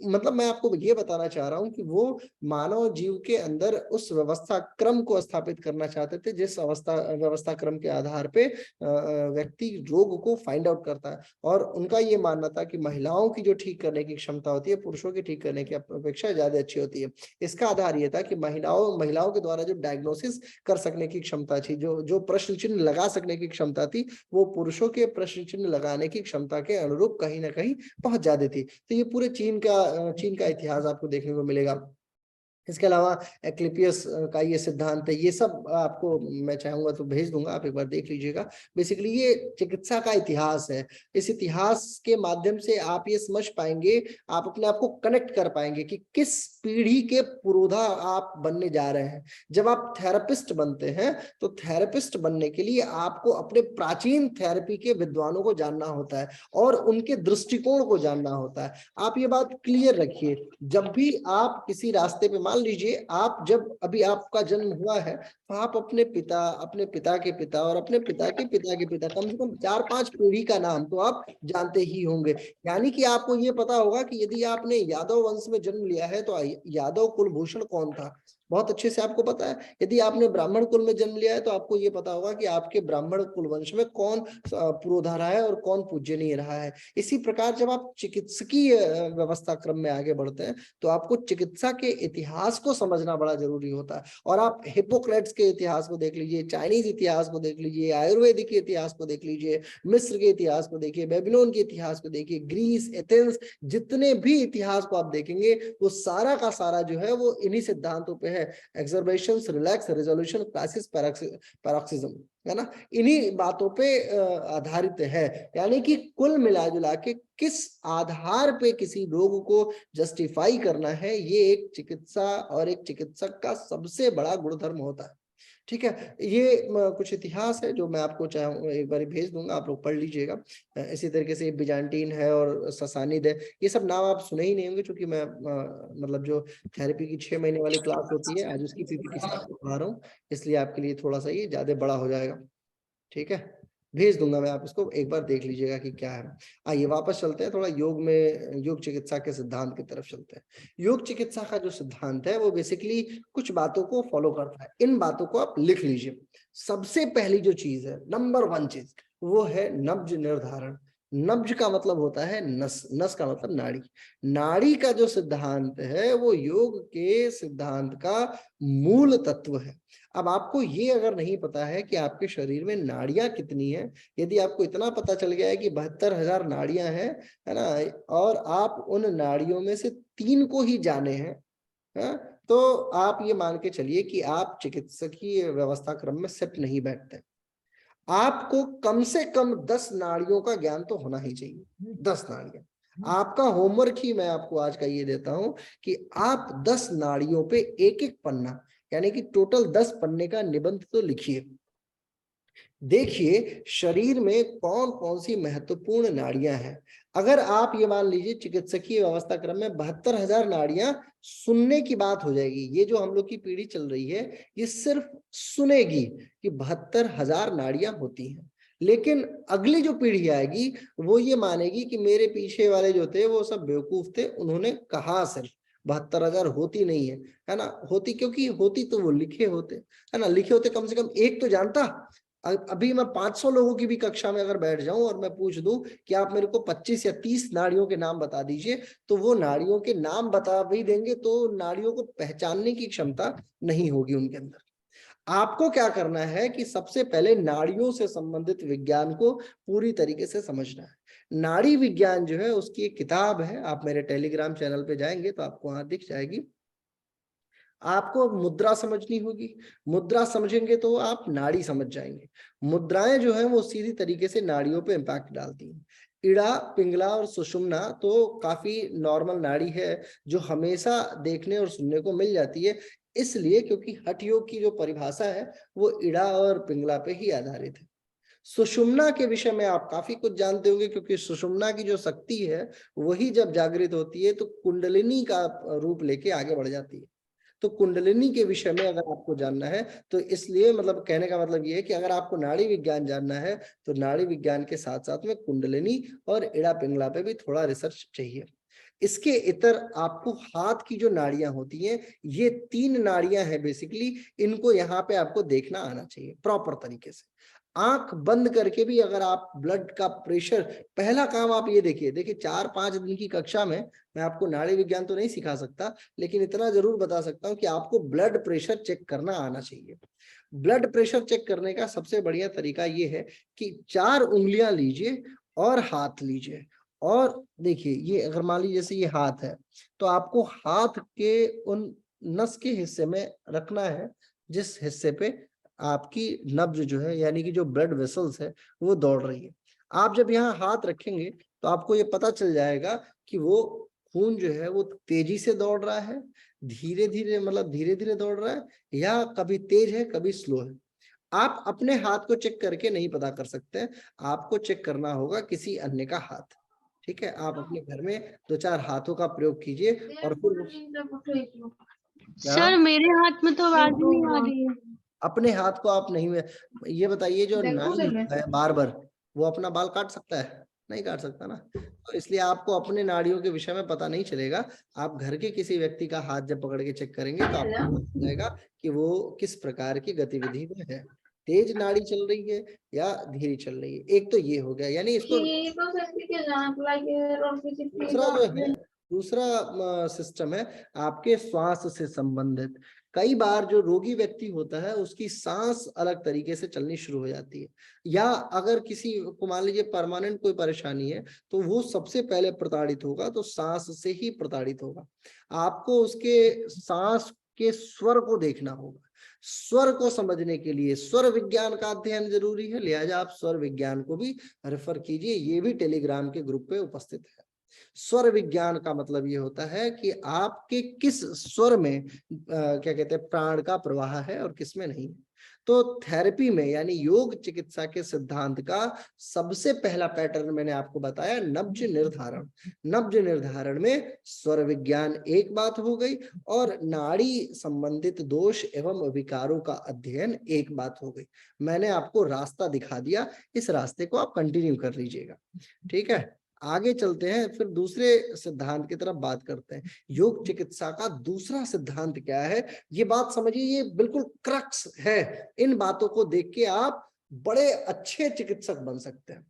मतलब मैं आपको ये बताना चाह रहा हूं कि वो मानव जीव के अंदर उस व्यवस्था क्रम को स्थापित करना चाहते थे, जिस व्यवस्था क्रम के आधार पे व्यक्ति रोग को फाइंड आउट करता है। और उनका ये मानना था कि महिलाओं की जो ठीक करने की क्षमता होती है पुरुषों की ठीक करने की अपेक्षा ज्यादा अच्छी होती है। इसका आधार ये था कि महिलाओं के द्वारा जो डायग्नोसिस कर सकने की क्षमता थी, जो प्रश्न चिन्ह लगा सकने की क्षमता थी, वो पुरुषों के प्रश्न चिन्ह लगाने की क्षमता के अनुरूप कहीं ना कहीं बहुत ज्यादा थी। तो ये पूरे चीन का इतिहास आपको देखने को मिलेगा। इसके अलावा एक्लिपियस का ये सिद्धांत है, ये सब आपको मैं चाहूंगा तो भेज दूंगा, आप एक बार देख लीजिएगा। बेसिकली ये चिकित्सा का इतिहास है। इस इतिहास के माध्यम से आप ये समझ पाएंगे, आप अपने आप को कनेक्ट कर पाएंगे कि किस पीढ़ी के पुरोधा आप बनने जा रहे हैं। जब आप थेरेपिस्ट बनते हैं तो थेरेपिस्ट बनने के लिए आपको अपने प्राचीन थेरेपी के विद्वानों को जानना होता है और उनके दृष्टिकोण को जानना होता है। आप ये बात क्लियर रखिए, जब भी आप किसी रास्ते पे, मान लीजिए आप जब अभी आपका जन्म हुआ है तो आप अपने पिता के पिता और अपने पिता के पिता के पिता, कम से कम 4-5 पीढ़ी का नाम तो आप जानते ही होंगे। यानी कि आपको ये पता होगा कि यदि आपने यादव वंश में जन्म लिया है तो यादव कुलभूषण कौन था, बहुत अच्छे से आपको पता है। यदि आपने ब्राह्मण कुल में जन्म लिया है तो आपको ये पता होगा कि आपके ब्राह्मण कुल वंश में कौन पुरोधा रहा है और कौन पूज्यनीय रहा है। इसी प्रकार जब आप चिकित्सकीय व्यवस्था क्रम में आगे बढ़ते हैं तो आपको चिकित्सा के इतिहास को समझना बड़ा जरूरी होता है। और आप हिप्पोक्रेट्स के इतिहास को देख लीजिए, चाइनीज इतिहास को देख लीजिए, आयुर्वेदिक के इतिहास को देख लीजिए, मिस्र के इतिहास को देखिए, बेबीलोन के इतिहास को देखिए, ग्रीस, एथेंस, जितने भी इतिहास को आप देखेंगे वो सारा का सारा जो है वो इन्हीं सिद्धांतों पे है। एक्सर्बेशन, रिलैक्स, रेजोल्यूशन, क्राइसिस, पैरोक्सिज्म, है ना, इन्हीं बातों पे आधारित है। यानी कि कुल मिला जुला के किस आधार पे किसी रोग को जस्टिफाई करना है, ये एक चिकित्सा और एक चिकित्सक का सबसे बड़ा गुणधर्म होता है। ठीक है, ये कुछ इतिहास है जो मैं आपको चाहूँ एक बार भेज दूंगा, आप लोग पढ़ लीजिएगा। इसी तरीके से बिजान्टीन है और ससानिद है, ये सब नाम आप सुने ही नहीं होंगे, क्योंकि मैं मतलब जो थेरेपी की 6 महीने वाली क्लास होती है आज उसकी पीपीटी से आपको पढ़ा रहा हूँ, इसलिए आपके लिए थोड़ा सा ये ज्यादा बड़ा हो जाएगा। ठीक है, भेज दूंगा मैं, आप इसको एक बार देख लीजिएगा कि क्या है। आइए वापस चलते हैं, थोड़ा योग में, योग चिकित्सा के सिद्धांत की तरफ चलते हैं। योग चिकित्सा का जो सिद्धांत है वो बेसिकली कुछ बातों को फॉलो करता है। इन बातों को आप लिख लीजिए। सबसे पहली जो चीज है, नंबर 1 चीज, वो है नब्ज निर्धारण। नब्ज का मतलब होता है नस, नस का मतलब नाड़ी। नाड़ी का जो सिद्धांत है वो योग के सिद्धांत का मूल तत्व है। अब आपको ये अगर नहीं पता है कि आपके शरीर में नाड़ियां कितनी है, यदि आपको इतना पता चल गया है कि 72,000 नाड़ियां हैं, है ना, और आप उन नाड़ियों में से 3 को ही जाने हैं, है? तो आप ये मान के चलिए कि आप चिकित्सकीय व्यवस्था क्रम में सेट नहीं बैठते। आपको कम से कम 10 नाड़ियों का ज्ञान तो होना ही चाहिए। 10 नाड़ियां आपका होमवर्क ही मैं आपको आज का ये देता हूं कि आप 10 नाड़ियों पे एक एक पन्ना, यानी कि टोटल 10 पन्ने का निबंध तो लिखिए। देखिए शरीर में कौन कौन सी महत्वपूर्ण नाड़ियां हैं। अगर आप ये मान लीजिए चिकित्सकीय व्यवस्था क्रम में 72,000 नाड़ियां, सुनने की बात हो जाएगी। ये जो हम लोग की पीढ़ी चल रही है ये सिर्फ सुनेगी कि 72,000 नाड़ियां होती हैं, लेकिन अगली जो पीढ़ी आएगी वो ये मानेगी कि मेरे पीछे वाले जो थे वो सब बेवकूफ थे, उन्होंने कहा सिर्फ 72,000 होती नहीं है ना। होती, क्योंकि होती तो वो लिखे होते, है ना, लिखे होते कम से कम एक तो जानता। अभी मैं 500 लोगों की भी कक्षा में अगर बैठ जाऊं और मैं पूछ दूं कि आप मेरे को 25 या 30 नाड़ियों के नाम बता दीजिए, तो वो नाड़ियों के नाम बता भी देंगे, तो नाड़ियों को पहचानने की क्षमता नहीं होगी उनके अंदर। आपको क्या करना है कि सबसे पहले नाड़ियों से संबंधित विज्ञान को पूरी तरीके से समझना है। नाड़ी विज्ञान जो है उसकी एक किताब है, आप मेरे टेलीग्राम चैनल पे जाएंगे तो आपको वहां दिख जाएगी। आपको मुद्रा समझनी होगी, मुद्रा समझेंगे तो आप नाड़ी समझ जाएंगे। मुद्राएं जो हैं वो सीधी तरीके से नाड़ियों पे इम्पैक्ट डालती हैं। इड़ा, पिंगला और सुषुम्ना तो काफी नॉर्मल नाड़ी है जो हमेशा देखने और सुनने को मिल जाती है, इसलिए क्योंकि हठ योग की जो परिभाषा है वो इड़ा और पिंगला पे ही आधारित है। सुषुम्ना के विषय में आप काफी कुछ जानते होंगे, क्योंकि सुषुम्ना की जो शक्ति है वही जब जागृत होती है तो कुंडलिनी का रूप लेके आगे बढ़ जाती है। तो कुंडलिनी के विषय में अगर आपको जानना है तो इसलिए, मतलब कहने का मतलब ये है कि अगर आपको नाड़ी विज्ञान जानना है तो नाड़ी विज्ञान के साथ साथ में कुंडलिनी और इड़ा पिंगला पे भी थोड़ा रिसर्च चाहिए। इसके इतर आपको हाथ की जो नाड़ियां होती हैं, ये 3 नाड़ियां हैं बेसिकली, इनको यहाँ पे आपको देखना आना चाहिए प्रॉपर तरीके से। आंख बंद करके भी अगर आप ब्लड का प्रेशर, पहला काम आप ये देखिए, 4-5 दिन की कक्षा में मैं आपको नाड़ी विज्ञान तो नहीं सिखा सकता, लेकिन इतना जरूर बता सकता हूं कि आपको ब्लड प्रेशर चेक करना आना चाहिए। ब्लड प्रेशर चेक करने का सबसे बढ़िया तरीका ये है कि 4 उंगलियां लीजिए और हाथ लीजिए, और देखिए ये अगर मान लीजिए जैसे ये हाथ है तो आपको हाथ के उन नस के हिस्से में रखना है जिस हिस्से पे आपकी नब्ज जो है यानी कि जो ब्लड वेसल्स है वो दौड़ रही है। आप जब यहाँ हाथ रखेंगे तो आपको ये पता चल जाएगा कि वो खून जो है वो तेजी से दौड़ रहा है, धीरे धीरे मतलब धीरे धीरे दौड़ रहा है, या कभी तेज है कभी स्लो है। आप अपने हाथ को चेक करके नहीं पता कर सकते हैं, आपको चेक करना होगा किसी अन्य का हाथ। ठीक है, आप अपने घर में 2-4 हाथों का प्रयोग कीजिए और फिर सर मेरे हाथ में तो आवाज ही नहीं आ रही है। अपने हाथ को आप नहीं, ये बताइए जो नाई है बार्बर, वो अपना बाल काट सकता है? नहीं काट सकता ना। तो इसलिए आपको अपने नाड़ियों के विषय में पता नहीं चलेगा। आप घर के किसी व्यक्ति का हाथ जब पकड़ के चेक करेंगे तो आपको पता चल जाएगा कि वो किस प्रकार की गतिविधि में है, तेज नाड़ी चल रही है या धीरे चल रही है। एक तो ये हो गया, यानी इसको दूसरा जो है, दूसरा सिस्टम है आपके श्वास से संबंधित। कई बार जो रोगी व्यक्ति होता है उसकी सांस अलग तरीके से चलनी शुरू हो जाती है, या अगर किसी को मान लीजिए परमानेंट कोई परेशानी है तो वो सबसे पहले प्रताड़ित होगा तो सांस से ही प्रताड़ित होगा। आपको उसके सांस के स्वर को देखना होगा। स्वर को समझने के लिए स्वर विज्ञान का अध्ययन जरूरी है, लिहाजा आप स्वर विज्ञान को भी रेफर कीजिए, ये भी टेलीग्राम के ग्रुप पे उपस्थित है। स्वर विज्ञान का मतलब ये होता है कि आपके किस स्वर में क्या कहते हैं प्राण का प्रवाह है और किस में नहीं। तो थेरेपी में यानी योग चिकित्सा के सिद्धांत का सबसे पहला पैटर्न मैंने आपको बताया, नब्ज निर्धारण। नब्ज निर्धारण में स्वर विज्ञान एक बात हो गई और नाड़ी संबंधित दोष एवं विकारों का अध्ययन एक बात हो गई। मैंने आपको रास्ता दिखा दिया, इस रास्ते को आप कंटिन्यू कर लीजिएगा। ठीक है, आगे चलते हैं, फिर दूसरे सिद्धांत की तरफ बात करते हैं। योग चिकित्सा का दूसरा सिद्धांत क्या है, ये बात समझिए, ये बिल्कुल क्रक्स है। इन बातों को देख के आप बड़े अच्छे चिकित्सक बन सकते हैं।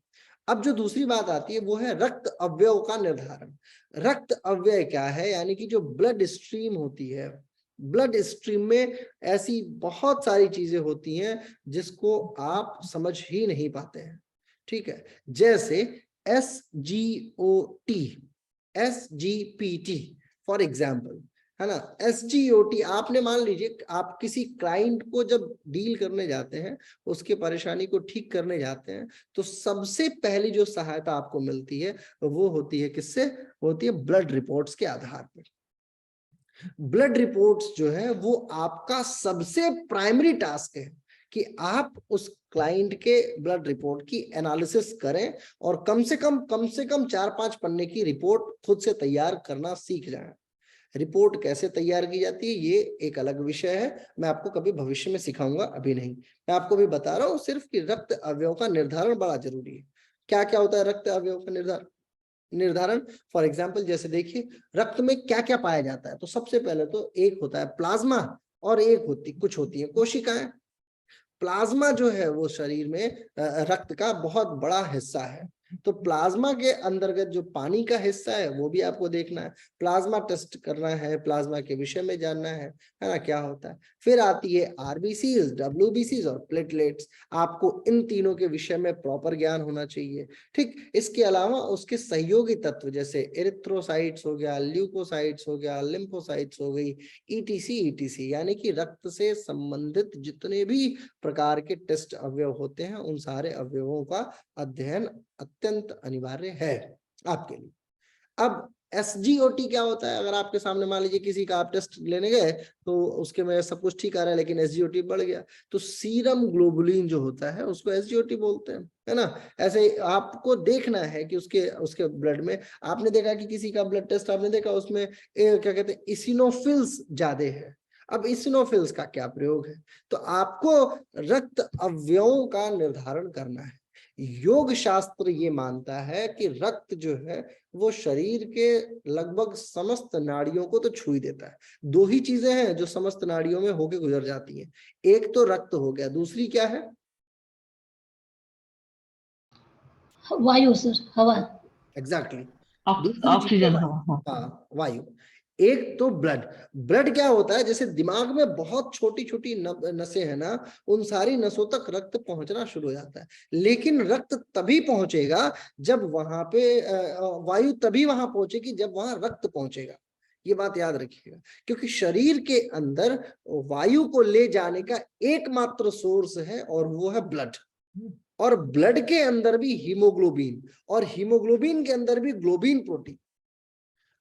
अब जो दूसरी बात आती है वो है रक्त अवयव का निर्धारण। रक्त अवयव क्या है, यानी कि जो ब्लड स्ट्रीम होती है, ब्लड स्ट्रीम में ऐसी बहुत सारी चीजें होती हैं जिसको आप समझ ही नहीं पाते हैं। ठीक है, जैसे SGOT, SGPT फॉर एग्जाम्पल, है ना। SGOT आपने मान लीजिए आप किसी क्लाइंट को जब डील करने जाते हैं, उसके परेशानी को ठीक करने जाते हैं, तो सबसे पहली जो सहायता आपको मिलती है वो होती है किससे, होती है ब्लड रिपोर्ट्स के आधार पर। ब्लड रिपोर्ट्स जो है वो आपका सबसे प्राइमरी टास्क है कि आप उस क्लाइंट के ब्लड रिपोर्ट की एनालिसिस करें और कम से कम 4-5 पन्ने की रिपोर्ट खुद से तैयार करना सीख जाएं। रिपोर्ट कैसे तैयार की जाती है ये एक अलग विषय है, मैं आपको कभी भविष्य में सिखाऊंगा, अभी नहीं। मैं आपको भी बता रहा हूं सिर्फ कि रक्त अवयव का निर्धारण बड़ा जरूरी है। क्या क्या होता है रक्त अवयव का निर्धारण? फॉर एग्जाम्पल जैसे देखिए रक्त में क्या क्या पाया जाता है, तो सबसे पहले तो एक होता है प्लाज्मा और एक कुछ होती है कोशिकाएं। प्लाज्मा जो है वो शरीर में रक्त का बहुत बड़ा हिस्सा है। तो प्लाज्मा के अंतर्गत जो पानी का हिस्सा है वो भी आपको देखना है, प्लाज्मा टेस्ट करना है, प्लाज्मा के विषय में जानना है ना, क्या होता है। फिर आती है RBCs, WBCs और प्लेटलेट्स। आपको इन तीनों के विषय में प्रॉपर ज्ञान होना चाहिए। ठीक, इसके अलावा उसके सहयोगी तत्व जैसे एरिथ्रोसाइट्स हो गया, ल्यूकोसाइट्स हो गया, लिम्फोसाइट्स हो गई, ETC यानी कि रक्त से संबंधित जितने भी प्रकार के टेस्ट अवयव होते हैं उन सारे अवयवों का अध्ययन अत्यंत अनिवार्य है आपके लिए। अब SGOT क्या होता है? अगर आपके सामने मान लीजिए किसी का आप टेस्ट लेने गए तो उसके में सब कुछ ठीक आ रहा है लेकिन SGOT बढ़ गया, तो सीरम ग्लोबुलिन जो होता है उसको SGOT बोलते हैं, है ना। ऐसे आपको देखना है कि उसके ब्लड में, आपने देखा कि किसी का ब्लड टेस्ट आपने देखा उसमें क्या कहते हैं इसिनोफिल्स ज्यादा है। अब इसिनोफिल्स का क्या प्रयोग है, तो आपको रक्त अवयवों का निर्धारण करना है। योग शास्त्र ये मानता है कि रक्त जो है वो शरीर के लगभग समस्त नाड़ियों को तो छू ही देता है। दो ही चीजें हैं जो समस्त नाड़ियों में होके गुजर जाती हैं, एक तो रक्त हो गया, दूसरी क्या है? वायु सर, हवा। एग्जैक्टली, ऑक्सीजन हवा। हाँ वायु। एक तो ब्लड क्या होता है, जैसे दिमाग में बहुत छोटी छोटी नसें हैं ना, उन सारी नसों तक रक्त पहुंचना शुरू हो जाता है। लेकिन रक्त तभी पहुंचेगा जब वहां पे वायु तभी वहां पहुंचेगी जब वहां रक्त पहुंचेगा। ये बात याद रखिएगा, क्योंकि शरीर के अंदर वायु को ले जाने का एकमात्र सोर्स है और वो है ब्लड। और ब्लड के अंदर भी हीमोग्लोबिन, और हीमोग्लोबिन के अंदर भी ग्लोबिन प्रोटीन।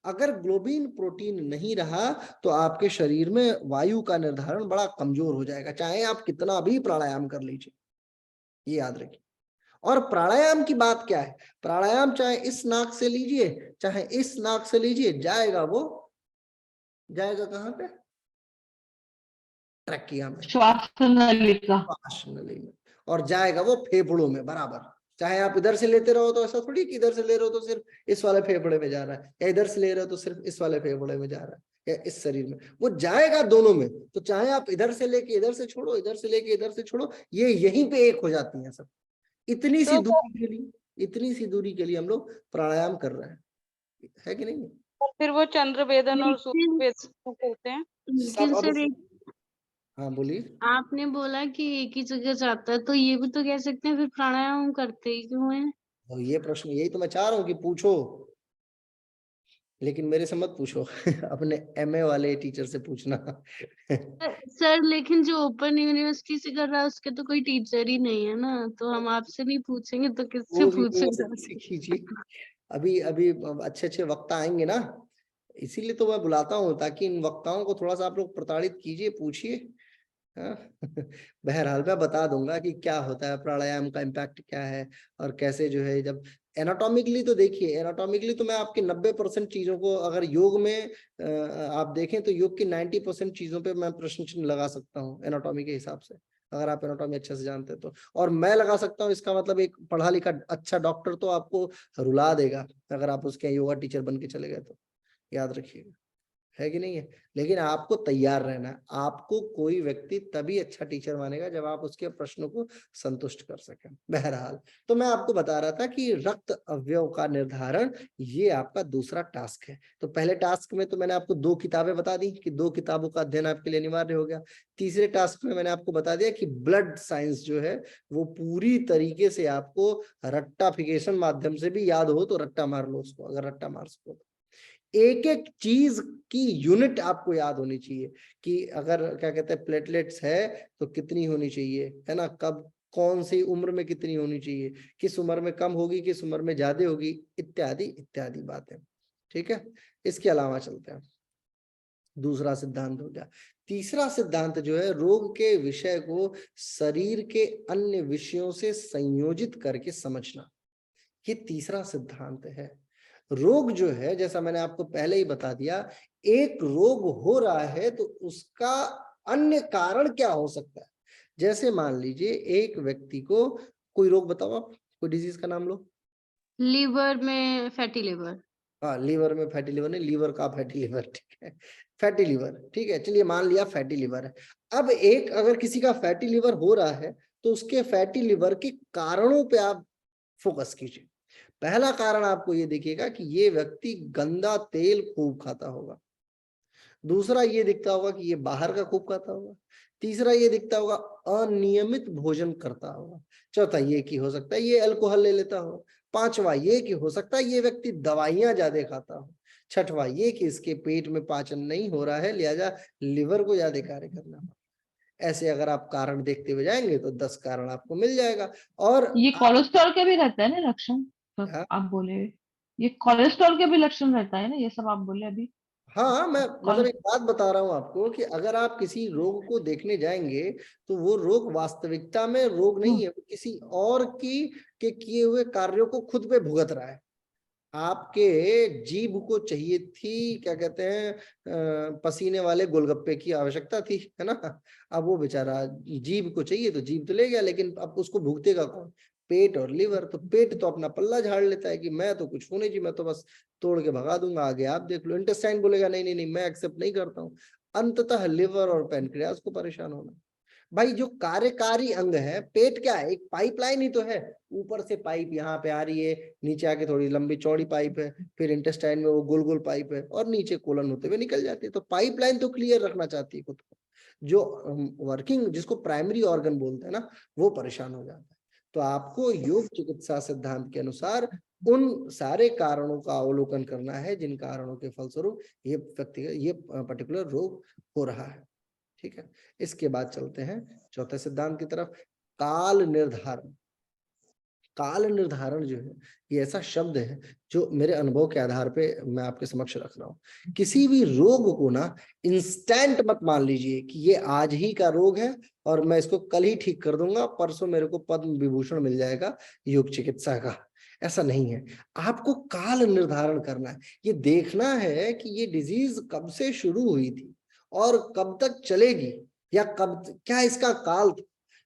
अगर ग्लोबिन प्रोटीन नहीं रहा तो आपके शरीर में वायु का निर्धारण बड़ा कमजोर हो जाएगा, चाहे आप कितना भी प्राणायाम कर लीजिए, ये याद रखिए। और प्राणायाम की बात क्या है, प्राणायाम चाहे इस नाक से लीजिए चाहे इस नाक से लीजिए, जाएगा कहां पे, ट्रैकिया में, श्वास नली में, और जाएगा वो फेफड़ों में बराबर। चाहे आप इधर से लेते रहो तो ऐसा थोड़ी कि इधर से ले रहे हो तो सिर्फ इस वाले फेफड़े में जा रहा है, या इधर से ले रहे हो तो सिर्फ इस वाले फेफड़े में जा रहा है, या इस शरीर में, वो जाएगा दोनों में। तो चाहे आप इधर से लेके इधर से छोड़ो, इधर से लेके इधर से छोड़ो, ये यहीं पे एक हो जाती है सब। इतनी सी दूरी के लिए हम लोग प्राणायाम कर रहे हैं, है कि नहीं? और फिर वो चंद्र वेदन और सूर्य लेकिन वेदन करते हैं। लेकिन सर हाँ बोलिए। आपने बोला कि एक ही जगह जाता है, तो ये भी तो कह सकते हैं फिर प्राणायाम करते ही क्यों है? और ये प्रश्न यही तो मैं चाह रहा हूँ कि पूछो, लेकिन मेरे से मत पूछो अपने एमए वाले टीचर से पूछना। सर लेकिन जो ओपन यूनिवर्सिटी से कर रहा है उसके तो कोई टीचर ही नहीं है ना, तो हम आपसे नहीं पूछेंगे तो किससे वो भी पूछेंगे? कीजिए, अभी अभी अच्छे अच्छे वक्ता आएंगे ना, इसीलिए तो मैं बुलाता हूँ, ताकि इन वक्ताओं को थोड़ा सा आप लोग प्रताड़ित कीजिए, पूछिए। हाँ? बहरहाल मैं बता दूंगा कि क्या होता है, प्राणायाम का इम्पैक्ट क्या है, और कैसे जो है, जब एनाटॉमिकली तो देखिए, एनाटॉमिकली तो मैं आपके 90% चीजों को, अगर योग में आप देखें तो योग की 90% चीजों पे मैं प्रश्न चिन्ह लगा सकता हूँ एनाटॉमी के हिसाब से, अगर आप एनाटॉमी अच्छे से जानते हैं तो। और मैं लगा सकता हूँ, इसका मतलब एक पढ़ा लिखा अच्छा डॉक्टर तो आपको रुला देगा अगर आप उसके योगा टीचर बन के चले गए तो, याद रखिएगा, है कि नहीं है? लेकिन आपको तैयार रहना है, आपको कोई व्यक्ति तभी अच्छा टीचर मानेगा जब आप उसके प्रश्नों को संतुष्ट कर सकें। बहरहाल तो मैं आपको बता रहा था कि रक्त अवयव का निर्धारण ये आपका दूसरा टास्क है। तो पहले टास्क में तो मैंने आपको 2 किताबें बता दी कि 2 किताबों का अध्ययन आपके लिए अनिवार्य हो गया। तीसरे टास्क में मैंने आपको बता दिया कि ब्लड साइंस जो है वो पूरी तरीके से आपको रट्टाफिकेशन माध्यम से भी याद हो तो रट्टा मार लो उसको, अगर रट्टा मार सको। एक एक चीज की यूनिट आपको याद होनी चाहिए कि अगर क्या कहते हैं प्लेटलेट्स है तो कितनी होनी चाहिए, है ना, कब कौन सी उम्र में कितनी होनी चाहिए, किस उम्र में कम होगी, किस उम्र में ज्यादा होगी, इत्यादि इत्यादि बातें। ठीक है, इसके अलावा चलते हैं, दूसरा सिद्धांत हो गया। तीसरा सिद्धांत जो है, रोग के विषय को शरीर के अन्य विषयों से संयोजित करके समझना, ये तीसरा सिद्धांत है। रोग जो है, जैसा मैंने आपको पहले ही बता दिया, एक रोग हो रहा है तो उसका अन्य कारण क्या हो सकता है। जैसे मान लीजिए एक व्यक्ति को कोई रोग बताओ आप, कोई डिजीज का नाम लो। लीवर में फैटी लिवर। हाँ, लीवर में फैटी लिवर नहीं, लीवर का फैटी लिवर, ठीक है, फैटी लिवर, ठीक है, चलिए मान लिया फैटी लिवर है। अब एक अगर किसी का फैटी लिवर हो रहा है तो उसके फैटी लिवर के कारणों पे आप फोकस कीजिए। पहला कारण आपको ये देखिएगा कि ये व्यक्ति गंदा तेल खूब खाता होगा। दूसरा ये दिखता होगा कि ये बाहर का खूब खाता होगा। तीसरा ये दिखता होगा अनियमित भोजन करता होगा। चौथा ये कि हो सकता है ये अल्कोहल ले लेता हो। पांचवा ये कि हो सकता है ये व्यक्ति दवाइयां ज्यादा खाता हो। छठवा ये कि इसके पेट में पाचन नहीं हो रहा है, लिहाजा लिवर को ज्यादा कार्य करना हो। ऐसे अगर आप कारण देखते हुए जाएंगे तो 10 कारण आपको मिल जाएगा। और ये कोलेस्ट्रॉल के भी रहता है ना लक्षण, तो हाँ? आप बोले ये कोलेस्ट्रॉल के भी लक्षण रहता है ना, ये सब आप बोले अभी। हाँ, मैं मतलब एक बात बता रहा हूँ आपको कि अगर आप किसी रोग को देखने जाएंगे तो वो रोग वास्तविकता में रोग नहीं है, वो किसी और के किए हुए कार्यों को खुद पे भुगत रहा है। आपके जीभ को चाहिए थी, क्या कहते हैं, पसीने वाले गोलगप्पे की आवश्यकता थी, है ना। अब वो बेचारा जीभ को चाहिए तो जीभ तो ले गया, लेकिन अब उसको भुगतेगा कौन? पेट और लिवर। तो पेट तो अपना पल्ला झाड़ लेता है कि मैं तो कुछ होने जी, मैं तो बस तोड़ के भगा दूंगा, आगे आप देख लो। इंटेस्टाइन बोलेगा नहीं नहीं नहीं, मैं एक्सेप्ट नहीं करता हूँ। अंततः लिवर और पैनक्रियाज को परेशान होना। भाई जो कार्यकारी अंग है, पेट क्या है, एक पाइपलाइन ही तो है। ऊपर से पाइप यहाँ पे आ रही है, नीचे आके थोड़ी लंबी चौड़ी पाइप है, फिर इंटेस्टाइन में वो गोल गोल पाइप है, और नीचे कोलन होते हुए निकल जाती है। तो पाइपलाइन तो क्लियर रखना चाहती है खुद को। जो वर्किंग, जिसको प्राइमरी ऑर्गन बोलते हैं ना, वो परेशान हो जाता है। तो आपको योग चिकित्सा सिद्धांत के अनुसार उन सारे कारणों का अवलोकन करना है जिन कारणों के फलस्वरूप ये व्यक्ति ये पर्टिकुलर रोग हो रहा है। ठीक है, इसके बाद चलते हैं चौथे सिद्धांत की तरफ, काल निर्धारण। काल निर्धारण जो है ये ऐसा शब्द है जो मेरे अनुभव के आधार पे मैं आपके समक्ष रख रहा हूँ। किसी भी रोग को ना इंस्टेंट मत मान लीजिए कि ये आज ही का रोग है और मैं इसको कल ही ठीक कर दूंगा, परसों मेरे को पद्म विभूषण मिल जाएगा योग चिकित्सा का। ऐसा नहीं है, आपको काल निर्धारण करना है। ये देखना है कि ये डिजीज कब से शुरू हुई थी और कब तक चलेगी, या कब क्या इसका काल था।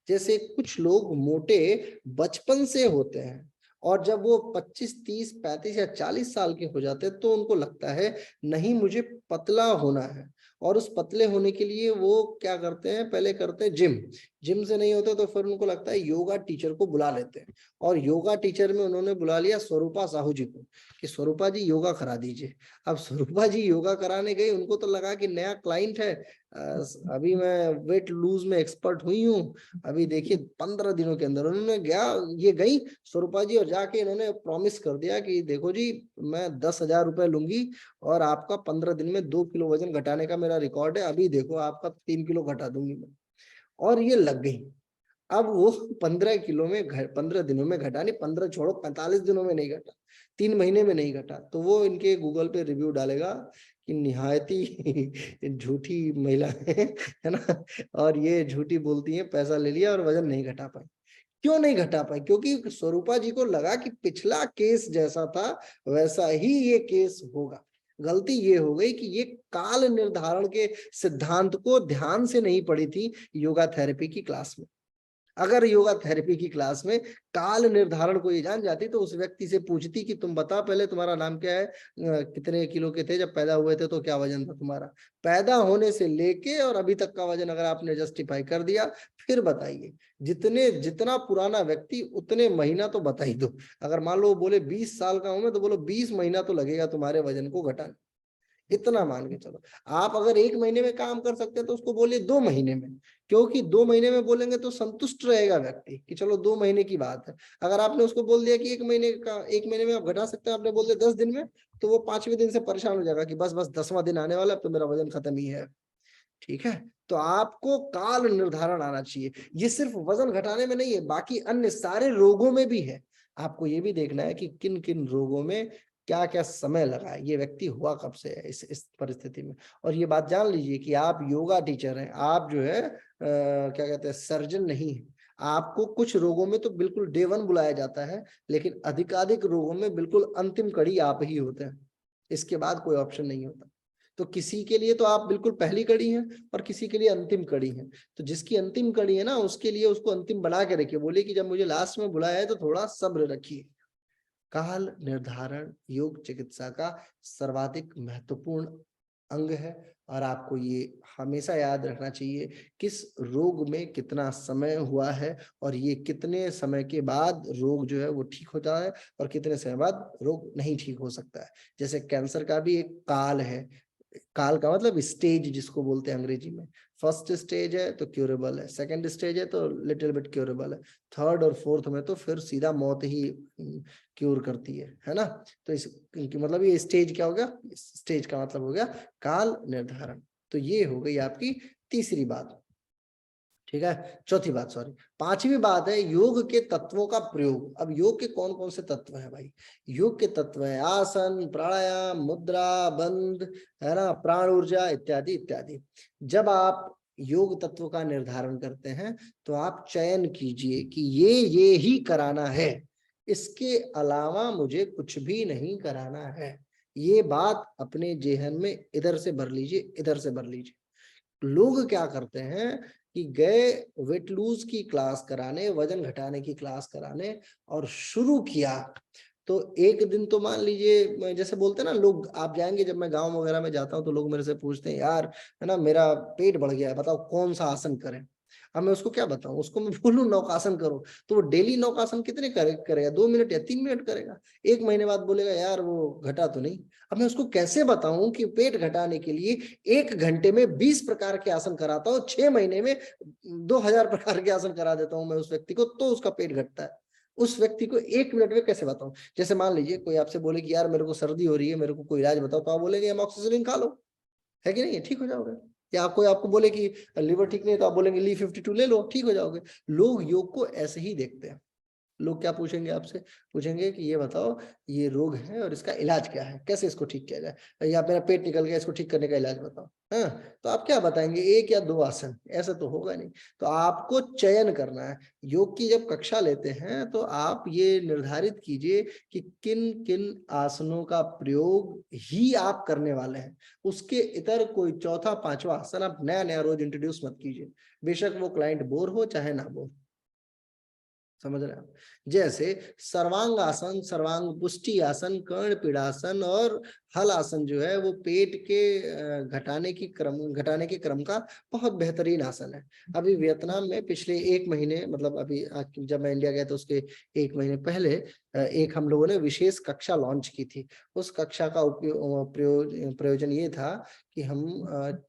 जैसे कुछ लोग मोटे बचपन से होते हैं और जब वो 25, 30, 35 या 40 साल के हो जाते हैं तो उनको लगता है नहीं मुझे पतला होना है, और उस पतले होने के लिए वो क्या करते हैं, पहले करते हैं जिम। जिम से नहीं होता तो फिर उनको लगता है योगा टीचर को बुला लेते हैं, और योगा टीचर में उन्होंने बुला लिया स्वरूपा साहू जी को कि स्वरूपा जी योगा करा दीजिए। अब स्वरूपा जी योगा कराने गई, उनको तो लगा कि नया क्लाइंट है, अभी मैं वेट लूज में एक्सपर्ट हुई हूँ, अभी देखिए 15 दिनों के अंदर उन्होंने ये गई स्वरूपा जी और जाके इन्होंने प्रॉमिस कर दिया कि देखो जी मैं 10,000 रुपए लूंगी और आपका 15 दिन में 2 किलो वजन घटाने का मेरा रिकॉर्ड है, अभी देखो आपका 3 किलो घटा दूंगी मैं। और ये लग गई। अब वो 15 किलो में 15 दिनों में घटा नहीं, 15 छोड़ो 45 दिनों में नहीं घटा, 3 महीने में नहीं घटा, तो वो इनके गूगल पे रिव्यू डालेगा कि निहायती झूठी महिला है ना, और ये झूठी बोलती है, पैसा ले लिया और वजन नहीं घटा पाई। क्यों नहीं घटा पाई? क्योंकि स्वरूपा जी को लगा कि पिछला केस जैसा था वैसा ही ये केस होगा। गलती ये हो गई कि ये काल निर्धारण के सिद्धांत को ध्यान से नहीं पढ़ी थी योगा थेरेपी की क्लास में। अगर योगा थेरेपी की क्लास में काल निर्धारण को ये जान जाती तो उस व्यक्ति से पूछती कि तुम बता पहले तुम्हारा नाम क्या है, कितने किलो के थे जब पैदा हुए थे, तो क्या वजन था तुम्हारा, पैदा होने से लेके और अभी तक का वजन अगर आपने जस्टिफाई कर दिया फिर बताइए। जितना पुराना व्यक्ति उतने महीना तो बता ही दो। अगर मान लो बोले 20 साल का हूं मैं, तो बोलो 20 महीना तो लगेगा तुम्हारे वजन को घटाने, इतना मान के चलो। आप अगर 1 महीने में काम कर सकते हैं तो उसको बोलिए 2 महीने में, क्योंकि 2 महीने में बोलेंगे तो संतुष्ट रहेगा व्यक्ति कि चलो 2 महीने की बात है। अगर आपने उसको बोल दिया कि 1 महीने में आप घटा सकते हैं, आपने बोल दिया 10 दिन में, तो वो 5वें दिन से परेशान हो जाएगा कि बस 10वां दिन आने वाला है तो मेरा वजन खत्म ही है। ठीक है, तो आपको काल निर्धारण आना चाहिए। ये सिर्फ वजन घटाने में नहीं है, बाकी अन्य सारे रोगों में भी है। आपको ये भी देखना है कि किन किन रोगों में क्या क्या समय लगा है, ये व्यक्ति हुआ कब से है इस परिस्थिति में। और ये बात जान लीजिए कि आप योगा टीचर हैं, आप जो है क्या कहते हैं, सर्जन नहीं है। आपको कुछ रोगों में तो बिल्कुल डे 1 बुलाया जाता है, लेकिन अधिकाधिक रोगों में बिल्कुल अंतिम कड़ी आप ही होते हैं, इसके बाद कोई ऑप्शन नहीं होता। तो किसी के लिए तो आप बिल्कुल पहली कड़ी हैं और किसी के लिए अंतिम कड़ी है। तो जिसकी अंतिम कड़ी है ना, उसके लिए उसको अंतिम बना के रखिए, बोलिए कि जब मुझे लास्ट में बुलाया है तो थोड़ा सब्र रखिए। काल निर्धारण योग चिकित्सा का सर्वाधिक महत्वपूर्ण अंग है, और आपको ये हमेशा याद रखना चाहिए किस रोग में कितना समय हुआ है और ये कितने समय के बाद रोग जो है वो ठीक हो जाए है और कितने समय बाद रोग नहीं ठीक हो सकता है। जैसे कैंसर का भी एक काल है, काल का मतलब स्टेज जिसको बोलते हैं अंग्रेजी में। फर्स्ट स्टेज है तो क्यूरेबल है, सेकंड स्टेज है तो लिटिल बिट क्यूरेबल है, थर्ड और फोर्थ में तो फिर सीधा मौत ही क्यूर करती है ना। तो इनकी मतलब ये स्टेज क्या हो गया, स्टेज का मतलब हो गया काल निर्धारण। तो ये हो गई आपकी तीसरी बात। ठीक है, चौथी बात, सॉरी, पांचवी बात है योग के तत्वों का प्रयोग। अब योग के कौन कौन से तत्व है भाई? योग के तत्व है आसन, प्राणायाम, मुद्रा, बंध, है ना, प्राण ऊर्जा इत्यादि इत्यादि। जब आप योग तत्व का निर्धारण करते हैं तो आप चयन कीजिए कि ये ही कराना है, इसके अलावा मुझे कुछ भी नहीं कराना है। ये बात अपने जेहन में इधर से भर लीजिए, इधर से भर लीजिए। लोग क्या करते हैं कि गए वेट लूज की क्लास कराने, वजन घटाने की क्लास कराने, और शुरू किया तो एक दिन तो मान लीजिए, जैसे बोलते हैं ना लोग, आप जाएंगे, जब मैं गांव वगैरह में जाता हूं तो लोग मेरे से पूछते हैं यार है ना मेरा पेट बढ़ गया है, बताओ कौन सा आसन करें। अब मैं उसको क्या बताऊं, उसको मैं बोलूं नौकासन करो, तो वो डेली नौकासन कितने करेगा, 2 मिनट या 3 मिनट करेगा। 1 महीने बाद बोलेगा यार वो घटा तो नहीं। अब मैं उसको कैसे बताऊं कि पेट घटाने के लिए 1 घंटे में 20 प्रकार के आसन कराता हूँ, 6 महीने में 2000 प्रकार के आसन करा देता हूं मैं उस व्यक्ति को, तो उसका पेट घटता है। उस व्यक्ति को 1 मिनट में कैसे बताऊं? जैसे मान लीजिए कोई आपसे बोले कि यार मेरे को सर्दी हो रही है, मेरे को कोई इलाज बताओ, तो आप बोलेंगे एमॉक्सिसिलिन खा लो, है कि नहीं, ठीक हो जाओगे। या कोई आपको बोले कि लिवर ठीक नहीं है, तो आप बोलेंगे Li52 ले लो, ठीक हो जाओगे। लोग योग को ऐसे ही देखते हैं। लोग क्या पूछेंगे आपसे? पूछेंगे कि ये बताओ ये रोग है और इसका इलाज क्या है, कैसे इसको ठीक किया जाए, या मेरा पेट निकल गया, इसको ठीक करने का इलाज बताओ। हाँ, तो आप क्या बताएंगे? 1 या 2 आसन, ऐसा तो होगा नहीं। तो आपको चयन करना है। योग की जब कक्षा लेते हैं तो आप ये निर्धारित कीजिए कि किन किन आसनों का प्रयोग ही आप करने वाले हैं। उसके इतर कोई चौथा पांचवा आसन आप नया नया रोज इंट्रोड्यूस मत कीजिए, बेशक वो क्लाइंट बोर हो चाहे ना बोर। समझ रहे हैं आप? जैसे सर्वांग आसन, सर्वांग पुष्टि आसन, कर्ण पीड़ासन और हल आसन जो है वो पेट के घटाने के क्रम का बहुत बेहतरीन आसन है। अभी वियतनाम में पिछले 1 महीने, मतलब अभी जब मैं इंडिया गया तो उसके 1 महीने पहले एक हम लोगों ने विशेष कक्षा लॉन्च की थी। उस कक्षा का प्रयोजन ये था कि हम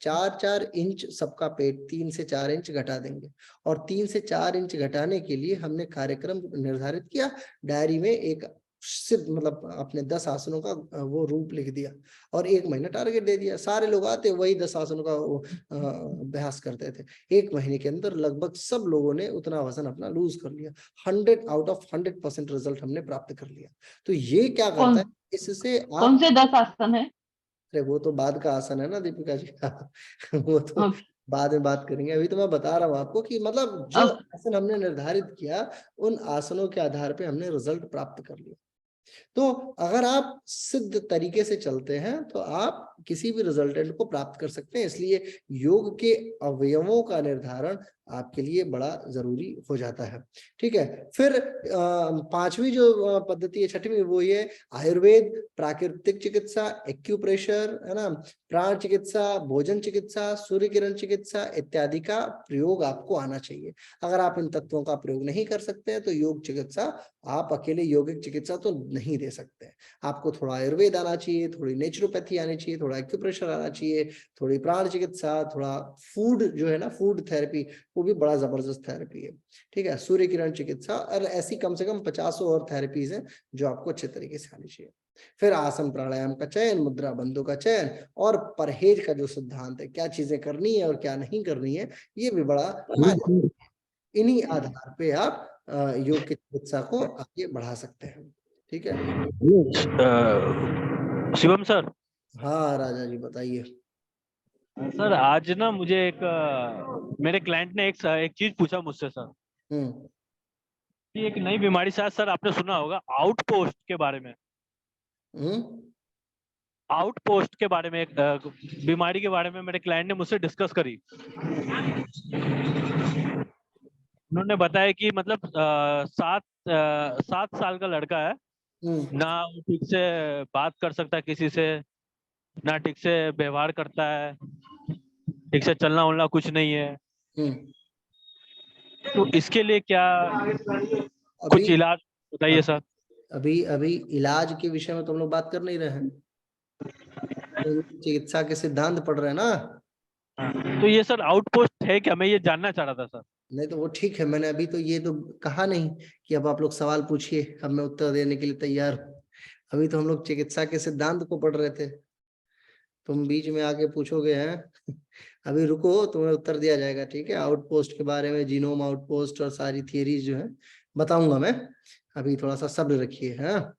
4-4 इंच सबका पेट 3 से 4 इंच घटा देंगे। और 3 से 4 इंच घटाने के लिए हमने कार्यक्रम निर्धारित किया, डायरी में एक सिद्ध मतलब अपने 10 आसनों का वो रूप लिख दिया और 1 महीना टारगेट दे दिया। सारे लोग आते वही 10 आसनों का अभ्यास करते थे। 1 महीने के अंदर लगभग सब लोगों ने उतना वजन अपना लूज कर लिया। 100 आउट ऑफ 100% रिजल्ट हमने प्राप्त कर लिया। तो ये क्या करता है, इससे कौन से 10 आसन है? अरे वो तो बाद का आसन है ना दीपिका जी वो तो हाँ, बाद में बात करेंगे। अभी तो मैं बता रहा हूँ आपको कि मतलब जो आसन हमने निर्धारित किया उन आसनों के आधार पे हमने रिजल्ट प्राप्त कर लिया। तो अगर आप सिद्ध तरीके से चलते हैं तो आप किसी भी रिजल्टेंट को प्राप्त कर सकते हैं। इसलिए योग के अवयवों का निर्धारण आपके लिए बड़ा जरूरी हो जाता है। ठीक है, फिर 5वीं जो पद्धति है, 6वीं, वो ये आयुर्वेद, प्राकृतिक चिकित्सा, एक्यूप्रेशर, है ना, प्राण चिकित्सा, भोजन चिकित्सा, सूर्य किरण चिकित्सा इत्यादि का प्रयोग आपको आना चाहिए। अगर आप इन तत्वों का प्रयोग नहीं कर सकते हैं तो योग चिकित्सा, आप अकेले यौगिक चिकित्सा तो नहीं दे सकते। आपको थोड़ा आयुर्वेद आना चाहिए, थोड़ी नेचुरोपैथी आनी चाहिए, थोड़ा एक्यूप्रेशर आना चाहिए, थोड़ी प्राण चिकित्सा, थोड़ा फूड जो है ना, फूड थेरेपी, वो भी बड़ा जबरदस्त थेरेपी है। ठीक है, सूर्य किरण चिकित्सा, और ऐसी कम से कम 50 और थेरेपीज हैं जो आपको अच्छे तरीके से आनी चाहिए। फिर आसन प्राणायाम का चयन, मुद्रा बंधों का चयन और परहेज का जो सिद्धांत है, क्या चीजें करनी है और क्या नहीं करनी है, ये भी बड़ा इन्हीं आधार पे आप योग की चिकित्सा को आगे बढ़ा सकते हैं। ठीक है, शिवम सर। हाँ राजा जी बताइए। सर आज ना मुझे मेरे क्लाइंट ने एक चीज पूछा मुझसे सर, कि एक नई बीमारी शायद सर आपने सुना होगा, आउटपोस्ट के बारे में। आउटपोस्ट के बारे में एक बीमारी के बारे में मेरे क्लाइंट ने मुझसे डिस्कस करी। उन्होंने बताया कि मतलब 7 साल का लड़का है, ना ठीक से बात कर सकता है किसी से, ना ठीक से व्यवहार करता है, ठीक से चलना उलना कुछ नहीं है। तो इसके लिए क्या कुछ इलाज बताइए सर। अभी इलाज के विषय में तुम लोग बात कर नहीं रहे हैं, चिकित्सा के सिद्धांत पढ़ रहे हैं ना। तो ये सर आउटपोस्ट है क्या, मैं ये जानना चाह रहा था सर। नहीं तो वो ठीक है, मैंने अभी तो ये तो कहा नहीं कि अब आप लोग सवाल पूछिए, अब मैं उत्तर देने के लिए तैयार हूँ। अभी तो हम लोग चिकित्सा के सिद्धांत को पढ़ रहे थे, तुम बीच में आके पूछोगे हैं अभी रुको, तुम्हें उत्तर दिया जाएगा। ठीक है, आउटपोस्ट के बारे में, जीनोम आउटपोस्ट और सारी थियरीज जो है बताऊंगा मैं, अभी थोड़ा सा सब्र रखिए। हाँ,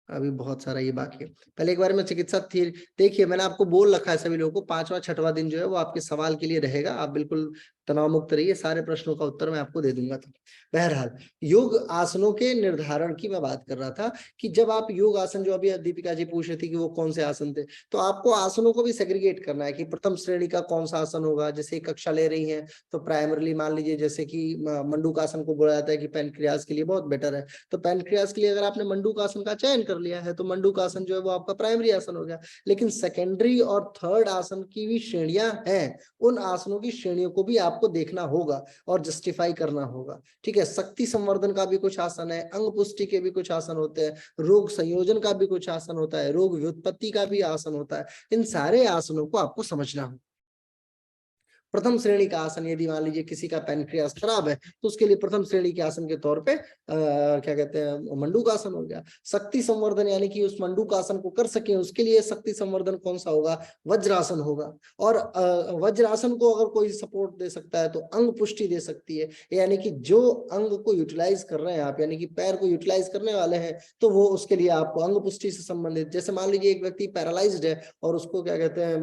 अभी बहुत सारा ये बाकी है। पहले एक बार में चिकित्सा थियरी देखिए, मैंने आपको बोल रखा है सभी लोगों को 5वां 6वां दिन जो है वो आपके सवाल के लिए रहेगा। आप बिल्कुल तनाव मुक्त रहिए, सारे प्रश्नों का उत्तर मैं आपको दे दूंगा। तो बहरहाल योग आसनों के निर्धारण की मैं बात कर रहा था कि जब आप योग आसन, जो अभी दीपिका जी पूछ रही थी कि वो कौन से आसन थे, तो आपको आसनों को भी सेग्रीगेट करना है कि प्रथम श्रेणी का कौन सा आसन होगा। जैसे कक्षा ले रही है तो प्राइमरली मान लीजिए जैसे कि मंडूक आसन को बोला जाता है कि पैनक्रियाज के लिए बहुत बेटर है, तो पैनक्रियाज के लिए अगर आपने मंडूक आसन का चयन कर लिया है तो मंडूक आसन जो है वो आपका प्राइमरी आसन हो गया। लेकिन सेकेंडरी और थर्ड आसन की भी श्रेणियां हैं, उन आसनों की श्रेणियों को भी आपको देखना होगा और जस्टिफाई करना होगा। ठीक है, शक्ति संवर्धन का भी कुछ आसन है, अंग पुष्टि के भी कुछ आसन होते हैं, रोग संयोजन का भी कुछ आसन होता है, रोग व्युत्पत्ति का भी आसन होता है। इन सारे आसनों को आपको समझना होगा। प्रथम श्रेणी का आसन, यदि मान लीजिए किसी का पैनक्रियास खराब है तो उसके लिए प्रथम श्रेणी के आसन के तौर पे क्या कहते हैं, मंडूकासन हो गया। शक्ति संवर्धन यानी कि उस मंडूकासन को कर सके उसके लिए शक्ति संवर्धन कौन सा होगा, वज्रासन होगा। और वज्रासन को अगर कोई सपोर्ट दे सकता है तो अंग पुष्टि दे सकती है, यानी कि जो अंग को यूटिलाइज कर रहे हैं आप, यानी कि पैर को यूटिलाइज करने वाले हैं, तो वो उसके लिए आपको अंग पुष्टि से संबंधित, जैसे मान लीजिए एक व्यक्ति पैरालाइज्ड है और उसको क्या कहते हैं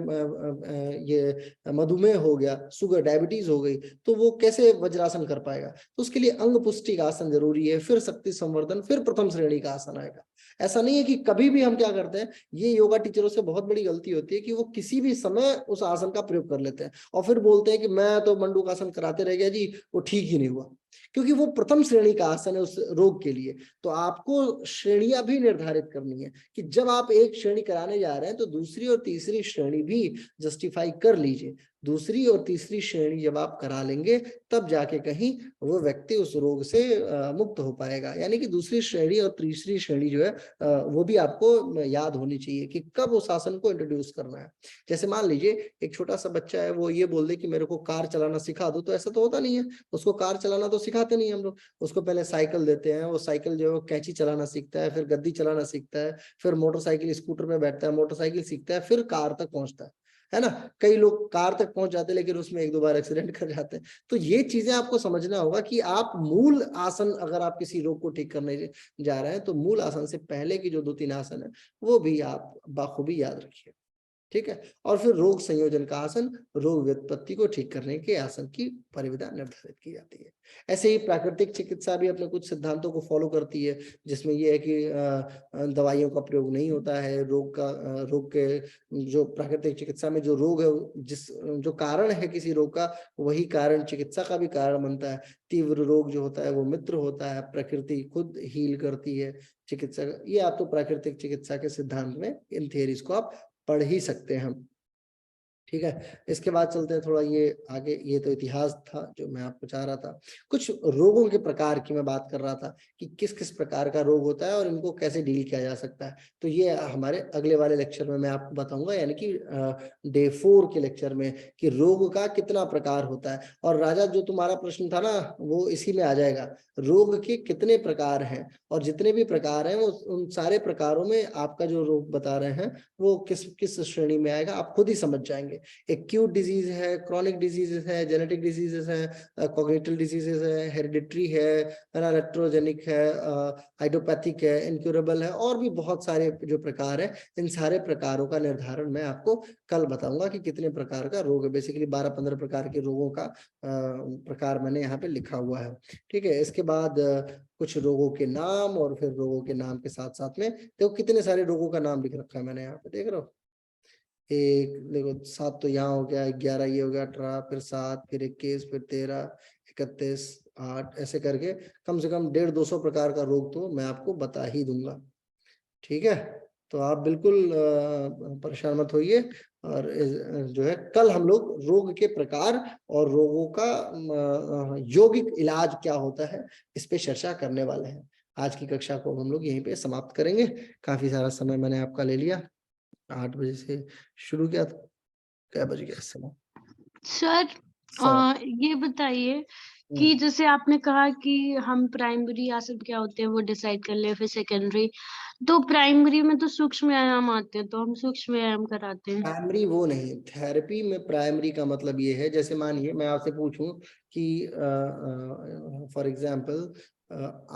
ये मधुमेह हो गया, शुगर डायबिटीज हो गई, तो वो कैसे वज्रासन कर पाएगा, तो उसके लिए अंग पुष्टि का आसन जरूरी है, फिर शक्ति संवर्धन, फिर प्रथम श्रेणी का आसन आएगा। ऐसा नहीं है कि कभी भी हम क्या करते हैं, ये योगा टीचरों से बहुत बड़ी गलती होती है कि वो किसी भी समय उस आसन का प्रयोग कर लेते हैं और फिर बोलते हैं कि मैं तो मंडूकासन कराते रह गया जी, वो ठीक ही नहीं हुआ, क्योंकि वो प्रथम श्रेणी का आसन है उस रोग के लिए। तो आपको श्रेणियां भी निर्धारित करनी है कि जब आप एक श्रेणी कराने जा रहे हैं तो दूसरी और तीसरी श्रेणी भी जस्टिफाई कर लीजिए। दूसरी और तीसरी श्रेणी जब आप करा लेंगे तब जाके कहीं वो व्यक्ति उस रोग से मुक्त हो पाएगा। यानी कि दूसरी श्रेणी और तीसरी श्रेणी जो है वो भी आपको याद होनी चाहिए कि कब उस आसन को इंट्रोड्यूस करना है। जैसे मान लीजिए एक छोटा सा बच्चा है, वो ये बोल दे कि मेरे को कार चलाना सिखा दो, तो ऐसा तो होता नहीं है। उसको कार चलाना तो सिखाते नहीं हम लोग, उसको पहले साइकिल देते हैं, वो साइकिल जो है कैंची चलाना सीखता है, फिर गद्दी चलाना सीखता है, फिर मोटरसाइकिल स्कूटर में बैठता है, मोटरसाइकिल सीखता है, फिर कार तक पहुंचता है ना। कई लोग कार तक पहुंच जाते हैं लेकिन उसमें एक दो बार एक्सीडेंट कर जाते हैं। तो ये चीजें आपको समझना होगा कि आप मूल आसन, अगर आप किसी रोग को ठीक करने जा रहे हैं तो मूल आसन से पहले की जो 2-3 आसन है वो भी आप बाखूबी याद रखिए, ठीक है। और फिर रोग संयोजन का आसन, रोग व्युत्पत्ति को ठीक करने के आसन की परिविधा निर्धारित की जाती है। ऐसे ही प्राकृतिक चिकित्सा भी अपने कुछ सिद्धांतों को फॉलो करती है, जिसमें यह है कि दवाइयों का प्रयोग नहीं होता है। रोग के जो प्राकृतिक चिकित्सा में जो रोग है, जो कारण है किसी रोग का, वही कारण चिकित्सा का भी कारण बनता है। तीव्र रोग जो होता है वो मित्र होता है, प्रकृति खुद हील करती है चिकित्सा। ये आप तो प्राकृतिक चिकित्सा के सिद्धांत में इन थियरीज को आप पढ़ ही सकते हैं हम, ठीक है। इसके बाद चलते हैं थोड़ा ये आगे। ये तो इतिहास था जो मैं आपको चाह रहा था। कुछ रोगों के प्रकार की मैं बात कर रहा था कि किस किस प्रकार का रोग होता है और इनको कैसे डील किया जा सकता है। तो ये हमारे अगले वाले लेक्चर में मैं आपको बताऊंगा, यानी कि डे 4 के लेक्चर में, कि रोग का कितना प्रकार होता है। और राजा, जो तुम्हारा प्रश्न था ना, वो इसी में आ जाएगा, रोग के कितने प्रकार हैं, और जितने भी प्रकार हैं वो उन सारे प्रकारों में आपका जो रोग बता रहे हैं वो किस किस श्रेणी में आएगा, आप खुद ही समझ जाएंगे। एक्यूट डिजीज है, क्रॉनिक डिजीजेस है, जेनेटिक डिजीजेस है, कॉग्निटिव डिजीजेस है, हेरिडिटरी है, रेट्रोजेनिक है, हाइड्रोपैथिक है, इनक्यूरेबल है, और भी बहुत सारे जो प्रकार है। इन सारे प्रकारों का निर्धारण मैं आपको कल बताऊंगा कि कितने प्रकार का रोग है। बेसिकली 12-15 प्रकार के रोगों का प्रकार मैंने यहाँ पे लिखा हुआ है, ठीक है। इसके बाद कुछ रोगों के नाम, और फिर रोगों के नाम के साथ साथ में देखो कितने सारे रोगों का नाम लिख रखा है मैंने यहाँ पे, देख रहे हो। एक देखो 7 तो यहाँ हो गया, 11 ये हो गया, 18, फिर 7, फिर 21, फिर 13, 31, 8, ऐसे करके कम से कम 150-200 प्रकार का रोग तो मैं आपको बता ही दूंगा, ठीक है। तो आप बिल्कुल परेशान मत होइए। और जो है कल हम लोग रोग के प्रकार और रोगों का यौगिक इलाज क्या होता है इस पे चर्चा करने वाले हैं। आज की कक्षा को हम लोग यहीं पे समाप्त करेंगे। काफी सारा समय मैंने आपका ले लिया, 8 बजे से शुरू किया था, क्या बज गया इस समय? सर ये बताइए कि जैसे आपने कहा कि हम प्राइमरी आसन क्या होते हैं वो डिसाइड कर ले, फिर सेकेंडरी। तो प्राइमरी में तो सूक्ष्म व्यायाम आते हैं, तो हम सूक्ष्म व्यायाम कराते हैं। प्राइमरी वो नहीं, थेरेपी में प्राइमरी का मतलब ये है, जैसे मानिए मैं आपसे पूछूं कि फॉर एग्जांपल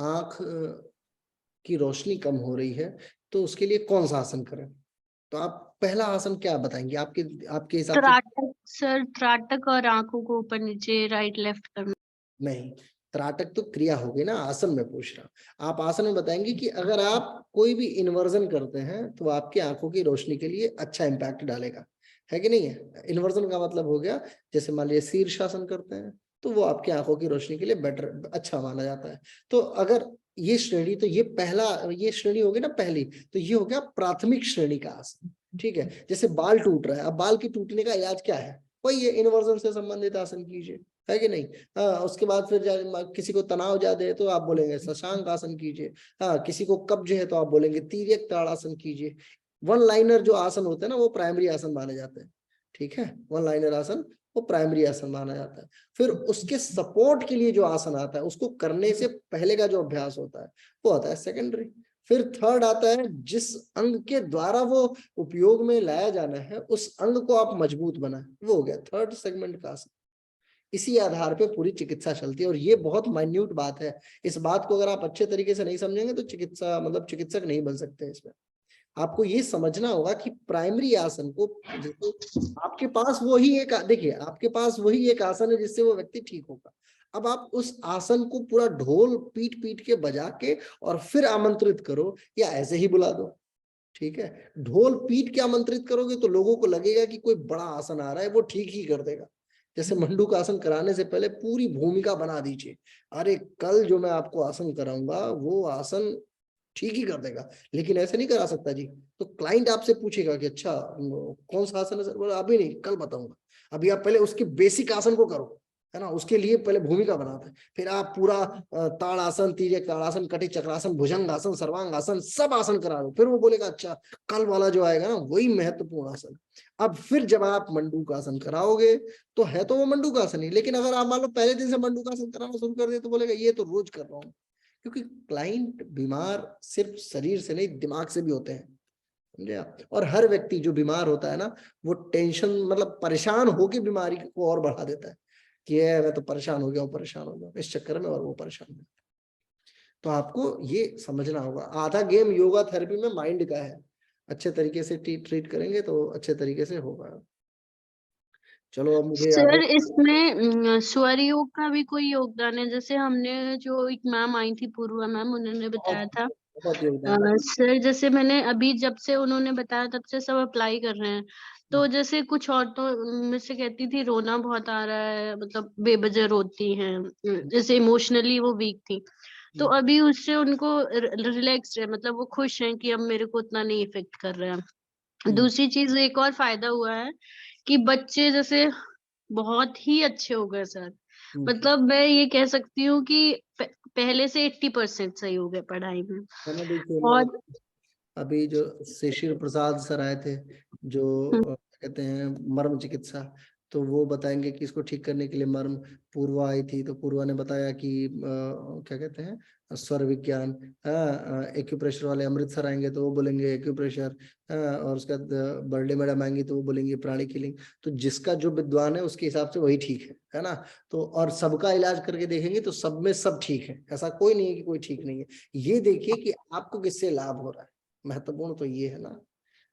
आंख की रोशनी कम हो रही है तो उसके लिए कौन सा आसन करें, तो आप पहला आसन क्या बताएंगे आपके हिसाब से? त्राटक सर, त्राटक और आंखों को ऊपर नीचे राइट लेफ्ट करना। नहीं, त्राटक तो क्रिया हो गई ना, आसन में पूछ रहा। आप आसन में बताएंगे कि अगर आप कोई भी इन्वर्जन करते हैं तो आपकी आंखों की रोशनी के लिए अच्छा इम्पैक्ट डालेगा, है कि नहीं है। इन्वर्जन का मतलब हो गया, जैसे मान लीजिए शीर्षासन करते हैं तो वो आपकी आंखों की रोशनी के लिए बेटर, अच्छा माना जाता है। तो अगर ये श्रेणी, तो ये पहला, ये श्रेणी होगी ना पहली, तो ये हो गया प्राथमिक श्रेणी का आसन, ठीक है। जैसे बाल टूट रहा है, अब बाल की टूटने का इलाज क्या है, वही ये इन्वर्जन से संबंधित आसन कीजिए, है कि नहीं। हाँ, उसके बाद फिर किसी को तनाव ज्यादा है तो आप बोलेंगे शशांक आसन कीजिए। हाँ, किसी को कब्ज है तो आप बोलेंगे तिर्यक ताड़ासन कीजिए। वन लाइनर जो आसन होते हैं ना वो प्राइमरी आसन माने जाते हैं, ठीक है। वन लाइनर आसन वो प्राइमरी आसन माना जाता है। फिर उसके सपोर्ट के लिए जो आसन आता है, उसको करने से पहले का जो अभ्यास होता है वो आता है सेकेंडरी। फिर थर्ड आता है जिस अंग के द्वारा वो उपयोग में लाया जाना है, उस अंग को आप मजबूत बनाए, वो हो गया थर्ड सेगमेंट का आसन। इसी आधार पे पूरी चिकित्सा चलती है, और ये बहुत माइन्यूट बात है। इस बात को अगर आप अच्छे तरीके से नहीं समझेंगे तो चिकित्सा मतलब चिकित्सक नहीं बन सकते। इसमें आपको ये समझना होगा कि प्राइमरी आसन को, आपके पास वही एक, देखिए आपके पास वही एक आसन है जिससे वो व्यक्ति ठीक होगा। अब आप उस आसन को पूरा ढोल पीट पीट के बजा के और फिर आमंत्रित करो, या ऐसे ही बुला दो, ठीक है। ढोल पीट के आमंत्रित करोगे तो लोगों को लगेगा कि कोई बड़ा आसन आ रहा है, वो ठीक ही कर देगा। जैसे मंडूक आसन कराने से पहले पूरी भूमिका बना दीजिए, अरे कल जो मैं आपको आसन कराऊंगा वो आसन ठीक ही कर देगा। लेकिन ऐसे नहीं करा सकता जी, तो क्लाइंट आपसे पूछेगा कि अच्छा कौन सा आसन है सर, बोला अभी नहीं कल बताऊंगा। अभी आप पहले उसके बेसिक आसन को करो, है ना, उसके लिए पहले भूमिका बनाते हैं, फिर आप पूरा ताड़ासन, तिर्यक ताड़ासन, कटी चक्रासन, भुजंग आसन, सर्वांग आसन, सब आसन करा दो। फिर वो बोलेगा अच्छा कल वाला जो आएगा ना वही महत्वपूर्ण आसन। अब फिर जब आप मंडूक आसन कराओगे तो है तो वो मंडूक आसन ही, लेकिन अगर आप मान लो पहले दिन से मंडूक आसन कराना शुरू कर दे तो बोलेगा ये तो रोज कर रहा हूँ। क्योंकि क्लाइंट बीमार सिर्फ शरीर से नहीं दिमाग से भी होते हैं, समझे आप। और हर व्यक्ति जो बीमार होता है ना, वो टेंशन मतलब परेशान होके बीमारी को और बढ़ा देता है कि मैं तो परेशान हो गया हूँ, परेशान हो गया इस चक्कर में, और वो परेशान है। तो आपको ये समझना होगा, आधा गेम योगा थेरेपी में माइंड का है। अच्छे तरीके से ट्रीट करेंगे तो अच्छे तरीके से होगा। चलो अब मुझे सर इसमें स्वर योग का भी कोई योगदान है? जैसे हमने जो एक मैम आई थी, पूर्वा मैम, उन्होंने बताया था। बहुत योगदान है। सर जैसे मैंने अभी जब से उन्होंने बताया तब से सब अप्लाई कर रहे हैं। तो जैसे कुछ औरतों में से कहती थी रोना बहुत आ रहा है, मतलब बेवजह रोती हैं, जैसे इमोशनली वो वीक थी। तो अभी उससे उनको रिलैक्स है, मतलब वो खुश हैं कि अब मेरे को उतना नहीं इफेक्ट कर रहा है। दूसरी चीज एक और फायदा हुआ है कि बच्चे जैसे बहुत ही अच्छे हो गए सर। मतलब मैं ये कह सकती हूँ कि पहले से 80% सही हो गए पढ़ाई में। है ना, देखिए और अभी जो शिशिर प्रसाद सर आए थे, जो कहते हैं मर्म चिकित्सा, तो वो बताएंगे कि इसको ठीक करने के लिए मर्म। पूर्वा आई थी तो पूर्वा ने बताया कि क्या कहते हैं स्वर विज्ञान। एक्यूप्रेशर वाले अमृतसर आएंगे तो वो बोलेंगे एक्यूप्रेशर। और उसका बर्थडे मैडम आएंगी तो वो बोलेंगे प्राणिक हीलिंग। तो जिसका जो विद्वान है उसके हिसाब से वही ठीक है ना। तो और सबका इलाज करके देखेंगे तो सब में सब ठीक है, ऐसा कोई नहीं है कि कोई ठीक नहीं है। ये देखिए कि आपको किससे लाभ हो रहा है, महत्वपूर्ण तो ये है ना।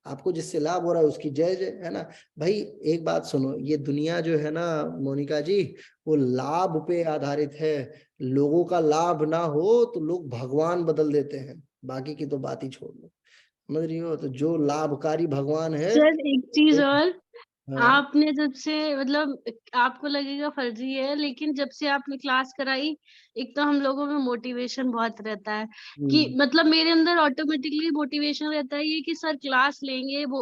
आपको जिससे लाभ हो रहा है उसकी जय जय, है ना भाई। एक बात सुनो, ये दुनिया जो है ना मोनिका जी, वो लाभ पे आधारित है। लोगों का लाभ ना हो तो लोग भगवान बदल देते हैं, बाकी की तो बात ही छोड़ दो, समझ रही हो। तो जो लाभकारी भगवान है सर एक चीज और, हाँ, आपने जब से मतलब आपको लगेगा फर्जी है, लेकिन जब से आपने क्लास कराई, एक तो हम लोगों में मोटिवेशन बहुत रहता है कि मतलब मेरे अंदर ऑटोमेटिकली मोटिवेशन रहता है ये कि सर क्लास लेंगे, वो